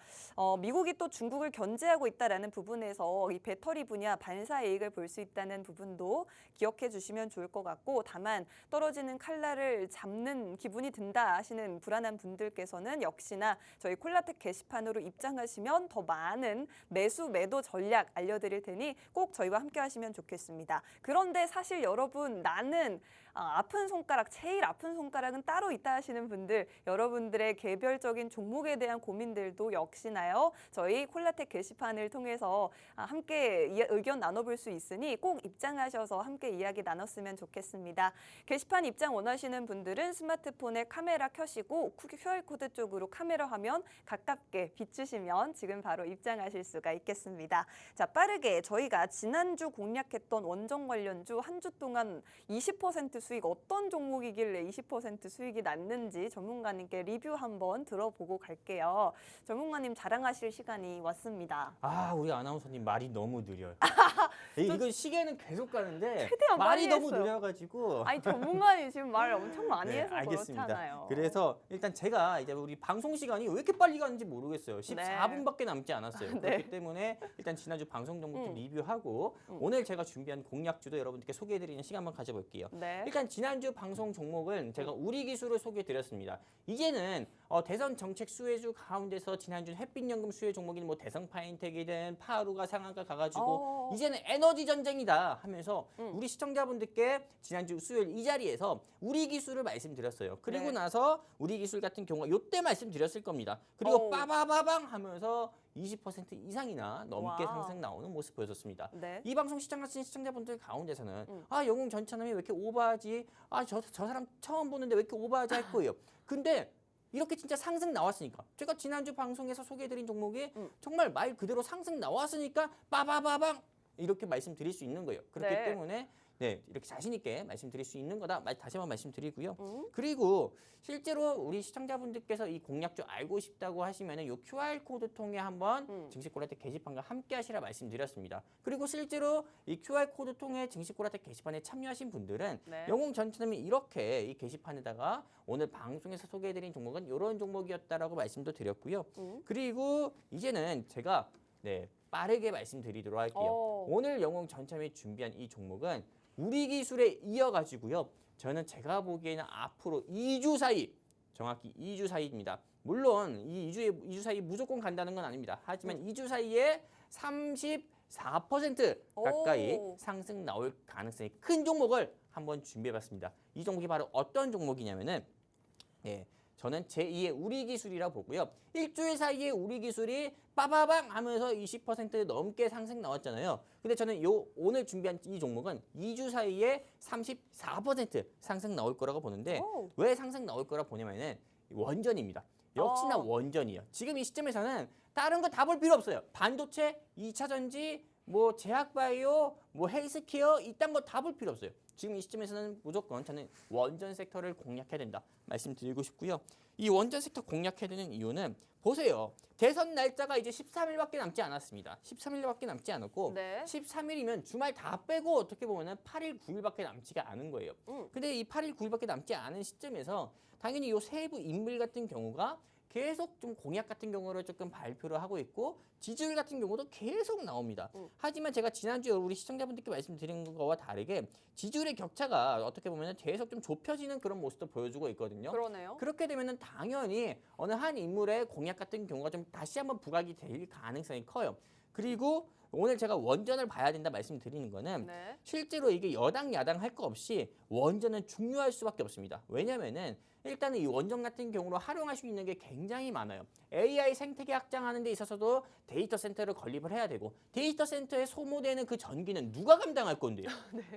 미국이 또 중국을 견제하고 있다라는 부분에서 이 배터리 분야 반사 이익을 볼 수 있다는 부분도 기억해 주시면 좋을 것 같고 다만 떨어지는 칼날을 잡는 기분이 든다 하시는 불안한 분들께서는 역시나 저희 콜라텍 게시판으로 입장하시면 더 많은 매수 매도 전략 알려드릴 테니 꼭 저희와 함께 하시면 좋겠습니다. 그런데 사실 여러분 나는 아픈 손가락, 제일 아픈 손가락은 따로 있다 하시는 분들 여러분들의 개별적인 종목에 대한 고민들도 역시나요. 저희 콜라텍 게시판을 통해서 함께 의견 나눠볼 수 있으니 꼭 입장하셔서 함께 이야기 나눴으면 좋겠습니다. 게시판 입장 원하시는 분들은 스마트폰에 카메라 켜시고 QR코드 쪽으로 카메라 화면 가깝게 비추시면 지금 바로 입장하실 수가 있겠습니다. 자, 빠르게 저희가 지난주 공략했던 원정 관련주 한 주 동안 20% 수익 어떤 종목이길래 20% 수익이 났는지 전문가님께 리뷰 한번 들어보고 갈게요. 전문가님 자랑하실 시간이 왔습니다. 우리 아나운서님 말이 너무 느려요. 이거 시계는 계속 가는데 최대한 말이 빨리 너무 했어요. 느려가지고. 아니 전문가님 지금 말 엄청 많이 해서 알겠습니다. 그렇잖아요. 그래서 일단 제가 이제 우리 방송 시간이 왜 이렇게 빨리 가는지 모르겠어요. 14분밖에 남지 않았어요. 네. 그렇기 때문에 일단 지난주 방송 정보도 리뷰하고 오늘 제가 준비한 공략주도 여러분들께 소개해드리는 시간 한번 가져볼게요. 네. 일단 지난주 방송 종목은 제가 우리 기술을 소개해드렸습니다. 이제는 대선 정책 수혜주 가운데서 지난주 햇빛연금 수혜 종목인 뭐 대성 파인텍이든 파루가 상한가 가가지고 이제는 에너지 전쟁이다 하면서 우리 시청자분들께 지난주 수요일 이 자리에서 우리 기술을 말씀드렸어요. 그리고 네. 나서 우리 기술 같은 경우가 이때 말씀드렸을 겁니다. 그리고 빠바바방 하면서 20% 이상이나 넘게 와. 상승 나오는 모습 보여줬습니다. 네. 이 방송 시청하신 시청자분들 가운데서는 영웅 전찬남이 왜 이렇게 오버하지? 저 사람 처음 보는데 왜 이렇게 오버하지 할 거예요. 근데 이렇게 진짜 상승 나왔으니까 제가 지난주 방송에서 소개해드린 종목이 정말 말 그대로 상승 나왔으니까 빠바바방 이렇게 말씀드릴 수 있는 거예요. 그렇기 네. 때문에 이렇게 자신 있게 말씀드릴 수 있는 거다. 다시 한번 말씀드리고요. 그리고 실제로 우리 시청자분들께서 이 공략주 알고 싶다고 하시면은 이 QR코드 통해 한번 증시 콜라텍 게시판과 함께 하시라 말씀드렸습니다. 그리고 실제로 이 QR코드 통해 증시 콜라텍 게시판에 참여하신 분들은 네. 영웅 전체님이 이렇게 이 게시판에다가 오늘 방송에서 소개해드린 종목은 이런 종목이었다라고 말씀도 드렸고요. 그리고 이제는 제가 네, 빠르게 말씀드리도록 할게요. 오늘 영웅 전참이 준비한 이 종목은 우리 기술에 이어가지고요. 저는 제가 보기에는 앞으로 2주 사이, 정확히 2주 사이입니다. 물론 이 2주 사이 무조건 간다는 건 아닙니다. 하지만 2주 사이에 34% 가까이 상승 나올 가능성이 큰 종목을 한번 준비해봤습니다. 이 종목이 바로 어떤 종목이냐면은 예, 저는 제2의 우리 기술이라 보고요. 일주일 사이에 우리 기술이 빠바방 하면서 20% 넘게 상승 나왔잖아요. 근데 저는 오늘 준비한 이 종목은 2주 사이에 34% 상승 나올 거라고 보는데 왜 상승 나올 거라 보냐면은 원전입니다. 역시나 원전이에요. 지금 이 시점에서는 다른 거 다 볼 필요 없어요. 반도체, 2차 전지, 뭐 제약바이오, 뭐 헬스케어 이딴 거 다 볼 필요 없어요. 지금 이 시점에서는 무조건 저는 원전 섹터를 공략해야 된다 말씀드리고 싶고요. 이 원전 섹터 공략해야 되는 이유는 보세요. 대선 날짜가 이제 13일밖에 남지 않았습니다. 13일밖에 남지 않았고 13일이면 주말 다 빼고 어떻게 보면은 8일, 9일밖에 남지가 않은 거예요. 근데 이 8일, 9일밖에 남지 않은 시점에서 당연히 이 세부 인물 같은 경우가 계속 좀 공약 같은 경우를 조금 발표를 하고 있고 지지율 같은 경우도 계속 나옵니다. 하지만 제가 지난주에 우리 시청자분들께 말씀드린 거와 다르게 지지율의 격차가 어떻게 보면 계속 좀 좁혀지는 그런 모습도 보여주고 있거든요. 그러네요. 그렇게 되면은 당연히 어느 한 인물의 공약 같은 경우가 좀 다시 한번 부각이 될 가능성이 커요. 그리고 오늘 제가 원전을 봐야 된다 말씀드리는 거는 실제로 이게 여당 야당 할 거 없이 원전은 중요할 수밖에 없습니다. 왜냐면은 일단은 이 원전 같은 경우로 활용할 수 있는 게 굉장히 많아요. AI 생태계 확장하는 데 있어서도 데이터 센터를 건립을 해야 되고 데이터 센터에 소모되는 그 전기는 누가 감당할 건데요?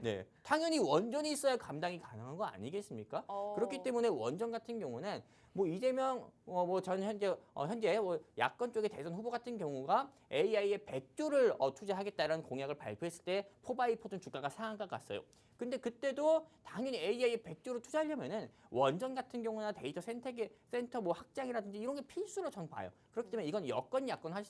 네. 당연히 원전이 있어야 감당이 가능한 거 아니겠습니까? 그렇기 때문에 원전 같은 경우는 뭐 이재명 전 현재 뭐 야권 쪽의 대선 후보 같은 경우가 AI에 100조를 투자하겠다라는 공약을 발표했을 때 포바이포든 주가가 상한가 갔어요. 근데 그때도 당연히 AI에 100조를 투자하려면은 원전 같은 경우나 데이터 센터 뭐 확장이라든지 이런 게 필수로 전 봐요. 그렇기 때문에 이건 여건 야건 할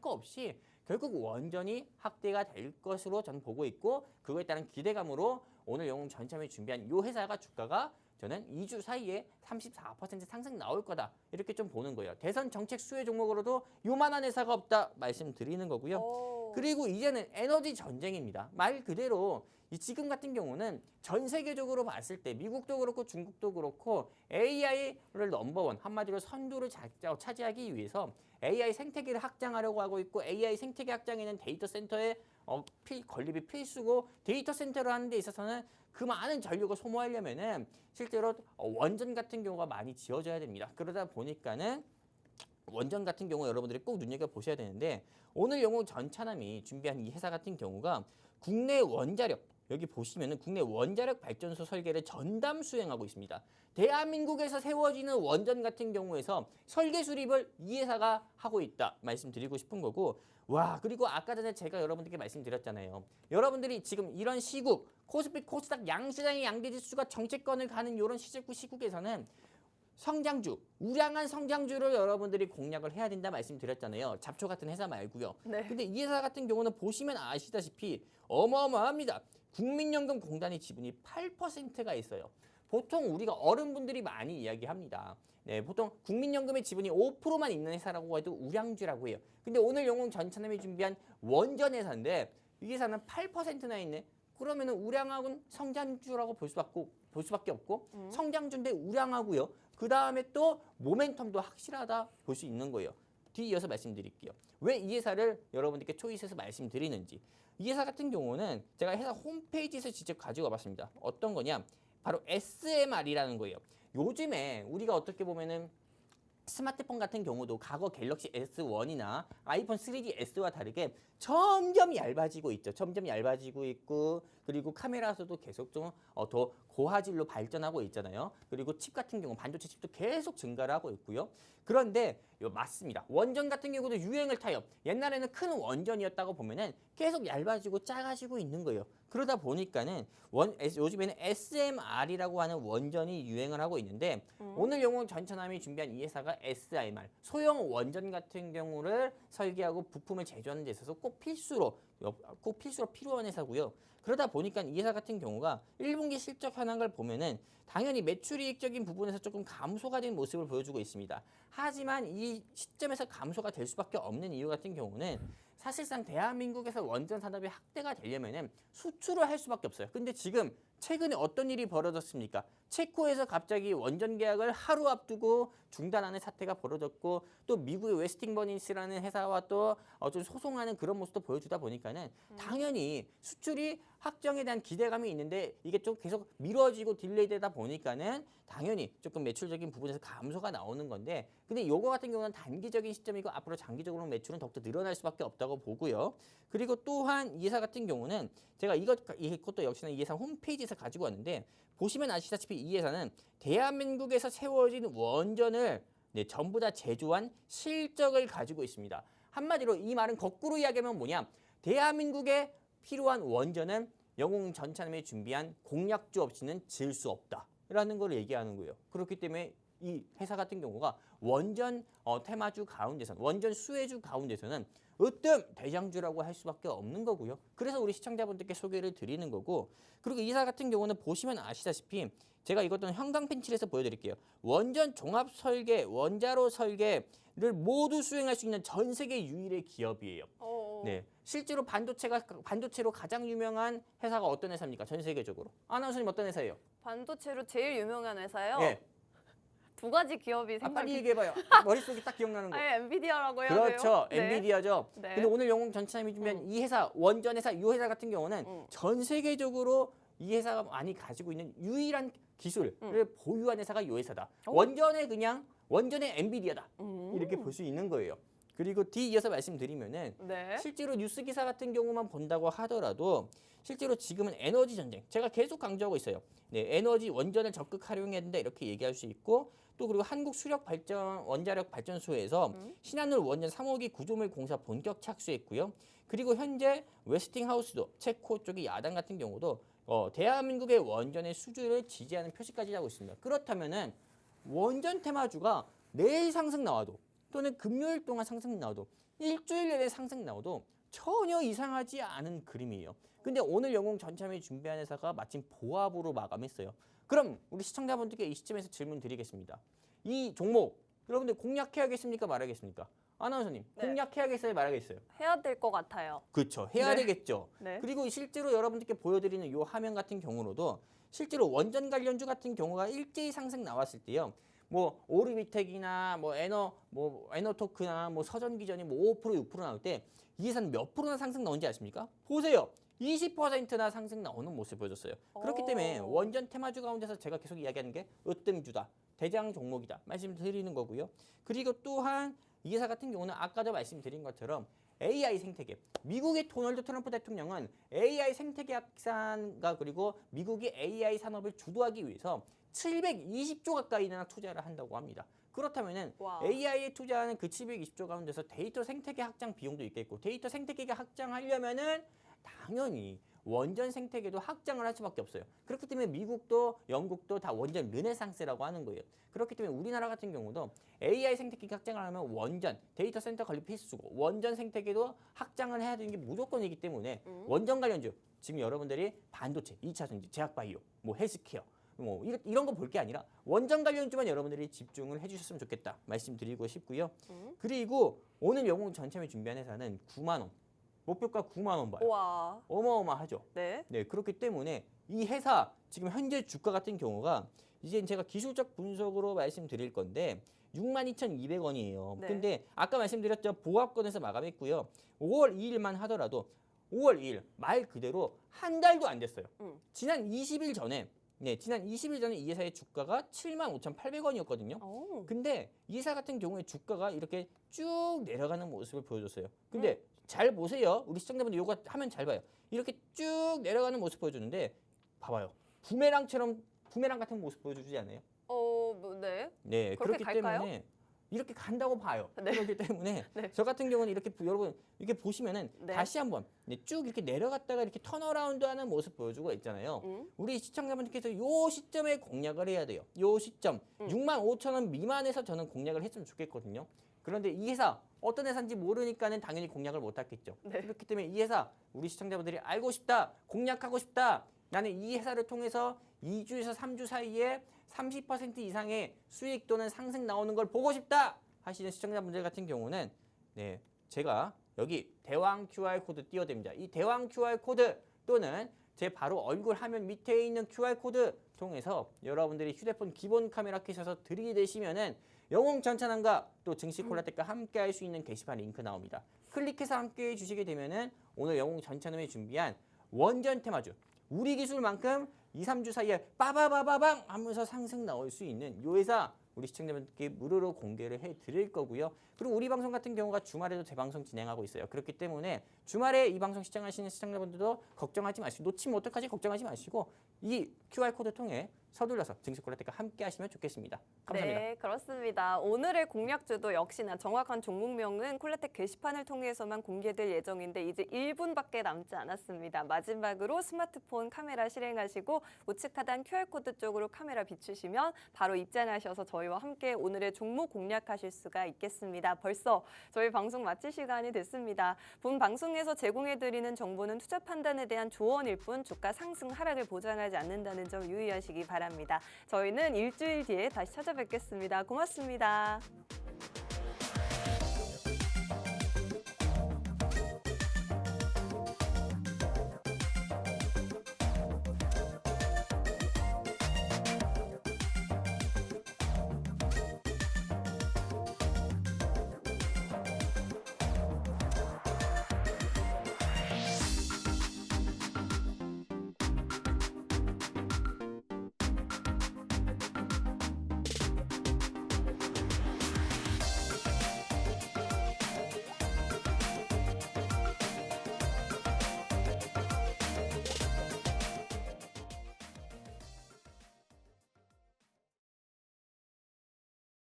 거 없이 결국 원전이 확대가 될 것으로 저는 보고 있고 그거에 따른 기대감으로 오늘 영웅 전참에 준비한 이 회사가 주가가 저는 2주 사이에 34% 상승 나올 거다 이렇게 좀 보는 거예요. 대선 정책 수혜 종목으로도 요만한 회사가 없다 말씀드리는 거고요. 그리고 이제는 에너지 전쟁입니다. 말 그대로 지금 같은 경우는 전 세계적으로 봤을 때 미국도 그렇고 중국도 그렇고 AI를 넘버원 한마디로 선두를 차지하기 위해서 AI 생태계를 확장하려고 하고 있고 AI 생태계 확장에는 데이터 센터의 건립이 필수고 데이터 센터를 하는 데 있어서는 그 많은 전력을 소모하려면은 실제로 원전 같은 경우가 많이 지어져야 됩니다. 그러다 보니까는 원전 같은 경우 여러분들이 꼭 눈여겨보셔야 되는데 오늘 영웅 전차남이 준비한 이 회사 같은 경우가 국내 원자력 여기 보시면은 국내 원자력 발전소 설계를 전담 수행하고 있습니다. 대한민국에서 세워지는 원전 같은 경우에서 설계 수립을 이 회사가 하고 있다 말씀드리고 싶은 거고 와 그리고 아까 전에 제가 여러분들께 말씀드렸잖아요. 여러분들이 지금 이런 시국 코스피 코스닥 양시장의 양대지수가 정체권을 가는 이런 시국에서는 성장주, 우량한 성장주를 여러분들이 공략을 해야 된다 말씀드렸잖아요. 잡초 같은 회사 말고요. 근데 이 회사 같은 경우는 보시면 아시다시피 어마어마합니다. 국민연금공단의 지분이 8%가 있어요. 보통 우리가 어른분들이 많이 이야기합니다. 네, 보통 국민연금의 지분이 5%만 있는 회사라고 해도 우량주라고 해요. 근데 오늘 영웅 전차남이 준비한 원전 회사인데 이 회사는 8%나 있네. 그러면은 우량하고는 성장주라고 볼 수밖에 없고 성장주인데 우량하고요. 그 다음에 또 모멘텀도 확실하다 볼 수 있는 거예요. 뒤이어서 말씀드릴게요. 왜 이 회사를 여러분들께 초이스해서 말씀드리는지. 이 회사 같은 경우는 제가 회사 홈페이지에서 직접 가지고 와봤습니다. 어떤 거냐? 바로 SMR이라는 거예요. 요즘에 우리가 어떻게 보면은 스마트폰 같은 경우도 과거 갤럭시 S1이나 아이폰 3G S와 다르게 점점 얇아지고 있죠. 점점 얇아지고 있고 그리고 카메라에서도 계속 좀 더 고화질로 발전하고 있잖아요. 그리고 칩 같은 경우 반도체 칩도 계속 증가를 하고 있고요. 그런데 맞습니다. 원전 같은 경우도 유행을 타요. 옛날에는 큰 원전이었다고 보면은 계속 얇아지고 작아지고 있는 거예요. 그러다 보니까는 요즘에는 SMR이라고 하는 원전이 유행을 하고 있는데 오늘 영웅 전차남이 준비한 이 회사가 SMR 소형 원전 같은 경우를 설계하고 부품을 제조하는 데 있어서 꼭 필수로 꼭 필수로 필요한 회사고요. 그러다 보니까 이 회사 같은 경우가 1분기 실적 현황을 보면은 당연히 매출이익적인 부분에서 조금 감소가 된 모습을 보여주고 있습니다. 하지만 이 시점에서 감소가 될 수밖에 없는 이유 같은 경우는 사실상 대한민국에서 원전 산업이 확대가 되려면은 수출을 할 수밖에 없어요. 근데 지금 최근에 어떤 일이 벌어졌습니까? 체코에서 갑자기 원전 계약을 하루 앞두고 중단하는 사태가 벌어졌고 또 미국의 웨스팅버니스라는 회사와 또 좀 소송하는 그런 모습도 보여주다 보니까는 당연히 수출이 확정에 대한 기대감이 있는데 이게 좀 계속 미뤄지고 딜레이되다 보니까는 당연히 조금 매출적인 부분에서 감소가 나오는 건데 근데 이거 같은 경우는 단기적인 시점이고 앞으로 장기적으로 매출은 더욱더 늘어날 수밖에 없다고 보고요. 그리고 또한 이 회사 같은 경우는 제가 이것도 역시나 이 회사 홈페이지에서 가지고 왔는데 보시면 아시다시피 이 회사는 대한민국에서 세워진 원전을 전부 다 제조한 실적을 가지고 있습니다. 한마디로 이 말은 거꾸로 이야기하면 뭐냐? 대한민국에 필요한 원전은 영웅 전차남이 준비한 공약주 없이는 질 수 없다라는 걸 얘기하는 거예요. 그렇기 때문에 이 회사 같은 경우가 원전 테마주 가운데서는 원전 수혜주 가운데서는 으뜸 대장주라고 할 수밖에 없는 거고요. 그래서 우리 시청자분들께 소개를 드리는 거고 그리고 이 회사 같은 경우는 보시면 아시다시피 제가 이것도 형광 펜칠에서 보여드릴게요. 원전 종합 설계, 원자로 설계를 모두 수행할 수 있는 전 세계 유일의 기업이에요. 네, 실제로 반도체로 가장 유명한 회사가 어떤 회사입니까? 전 세계적으로. 아나운서님 어떤 회사예요? 반도체로 제일 유명한 회사요. 네. 두 가지 기업이 빨리 얘기해봐요. 머릿속에 딱 기억나는 거. 아니, 엔비디아라고 해야 그렇죠. 돼요? 네. 엔비디아죠. 네. 근데 오늘 영웅 전차남이 준비한 이 회사, 원전 회사, 이 회사 같은 경우는 전 세계적으로 이 회사가 많이 가지고 있는 유일한 기술을 보유한 회사가 이 회사다. 원전의 엔비디아다. 이렇게 볼 수 있는 거예요. 그리고 뒤이어서 말씀드리면은 네. 실제로 뉴스 기사 같은 경우만 본다고 하더라도 실제로 지금은 에너지 전쟁 제가 계속 강조하고 있어요. 네, 에너지 원전을 적극 활용해야 된다 이렇게 얘기할 수 있고 또 그리고 한국 수력 발전 원자력 발전소에서 신한울 원전 3호기 구조물 공사 본격 착수했고요. 그리고 현재 웨스팅하우스도 체코 쪽의 야당 같은 경우도 대한민국의 원전의 수주를 지지하는 표시까지 하고 있습니다. 그렇다면은 원전 테마주가 내일 상승 나와도 또는 금요일 동안 상승 나와도 일주일 내내 상승 나와도 전혀 이상하지 않은 그림이에요. 근데 오늘 영웅 전참이 준비한 회사가 마침 보합으로 마감했어요. 그럼 우리 시청자분들께 이 시점에서 질문 드리겠습니다. 이 종목 여러분들 공략해야겠습니까? 말하겠습니까? 아나운서님 네. 공략해야겠어요? 말하겠어요? 해야 될 것 같아요. 그렇죠. 해야 네. 되겠죠. 네. 그리고 실제로 여러분들께 보여드리는 이 화면 같은 경우로도 실제로 원전 관련주 같은 경우가 일제히 상승 나왔을 때요. 뭐 오르비텍이나 뭐 에너토크나 뭐 서전기전이 뭐 5% 6% 나올 때 이 회사는 몇 프로나 상승 나온지 아십니까? 보세요. 20%나 상승 나오는 모습 보여줬어요. 그렇기 때문에 원전 테마주 가운데서 제가 계속 이야기하는 게 으뜸주다. 대장 종목이다. 말씀드리는 거고요. 그리고 또한 이 회사 같은 경우는 아까도 말씀드린 것처럼 AI 생태계. 미국의 도널드 트럼프 대통령은 AI 생태계 확산과 그리고 미국이 AI 산업을 주도하기 위해서 720조 가까이나 투자를 한다고 합니다. 그렇다면은 AI에 투자하는 그 720조 가운데서 데이터 생태계 확장 비용도 있겠고 데이터 생태계가 확장하려면은 당연히 원전 생태계도 확장을 할 수밖에 없어요. 그렇기 때문에 미국도 영국도 다 원전 르네상스라고 하는 거예요. 그렇기 때문에 우리나라 같은 경우도 AI 생태계 확장을 하면 원전, 데이터 센터 건립 필수고 원전 생태계도 확장을 해야 되는 게 무조건이기 때문에 원전 관련주 지금 여러분들이 반도체, 2차 전지, 제약바이오, 뭐 헬스케어 뭐 이런 거 볼 게 아니라 원전 관련주만 여러분들이 집중을 해주셨으면 좋겠다 말씀드리고 싶고요. 그리고 오늘 영웅 전참에 준비한 회사는 9만 원. 목표가 9만 원 봐요. 와. 어마어마하죠. 네. 네, 그렇기 때문에 이 회사 지금 현재 주가 같은 경우가 이제 제가 기술적 분석으로 말씀드릴 건데 62,200원이에요. 네. 근데 아까 말씀드렸죠. 보합권에서 마감했고요. 5월 2일만 하더라도 5월 2일 말 그대로 한 달도 안 됐어요. 지난 20일 전에 이 회사의 주가가 75,800원이었거든요. 근데 이 회사 같은 경우에 주가가 이렇게 쭉 내려가는 모습을 보여줬어요. 근데 잘 보세요. 우리 시청자분들 이거 하면 잘 봐요. 이렇게 쭉 내려가는 모습 보여주는데 봐봐요. 부메랑 같은 모습 보여주지 않아요? 네. 네, 그렇게 그렇기 갈까요? 때문에 이렇게 간다고 봐요. 네. 그렇기 때문에 네. 저 같은 경우는 이렇게 여러분 이렇게 보시면은 네. 다시 한번 쭉 이렇게 내려갔다가 이렇게 턴어라운드하는 모습 보여주고 있잖아요. 우리 시청자분들께서 이 시점에 공략을 해야 돼요. 이 시점 65,000원 미만에서 저는 공략을 했으면 좋겠거든요. 그런데 이 회사 어떤 회사인지 모르니까는 당연히 공략을 못 하겠죠. 네. 그렇기 때문에 이 회사 우리 시청자분들이 알고 싶다, 공략하고 싶다. 나는 이 회사를 통해서 2주에서 3주 사이에 30% 이상의 수익 또는 상승 나오는 걸 보고 싶다 하시는 시청자분들 같은 경우는 네, 제가 여기 대왕 QR코드 띄워드립니다. 이 대왕 QR코드 또는 제 바로 얼굴 화면 밑에 있는 QR코드 통해서 여러분들이 휴대폰 기본 카메라 켜셔서 들이대시면은 영웅 전찬함과 또 증시 콜라텍과 함께 할 수 있는 게시판 링크 나옵니다. 클릭해서 함께 해주시게 되면은 오늘 영웅 전찬함이 준비한 원전 테마주 우리 기술만큼 2, 3주 사이에 빠바바바방 하면서 상승 나올 수 있는 이 회사 우리 시청자분들께 무료로 공개를 해드릴 거고요. 그리고 우리 방송 같은 경우가 주말에도 재방송 진행하고 있어요. 그렇기 때문에 주말에 이 방송 시청하시는 시청자분들도 걱정하지 마시고 놓치면 어떡하지 걱정하지 마시고 이 QR코드 통해 서둘러서 증시 콜라텍과 함께 하시면 좋겠습니다. 감사합니다. 네, 그렇습니다. 오늘의 공략주도 역시나 정확한 종목명은 콜라텍 게시판을 통해서만 공개될 예정인데 이제 1분밖에 남지 않았습니다. 마지막으로 스마트폰 카메라 실행하시고 우측 하단 QR코드 쪽으로 카메라 비추시면 바로 입장하셔서 저희와 함께 오늘의 종목 공략하실 수가 있겠습니다. 벌써 저희 방송 마칠 시간이 됐습니다. 본 방송에서 제공해드리는 정보는 투자 판단에 대한 조언일 뿐 주가 상승 하락을 보장하지 않는다는 점 유의하시기 바랍니다. 저희는 일주일 뒤에 다시 찾아뵙겠습니다. 고맙습니다.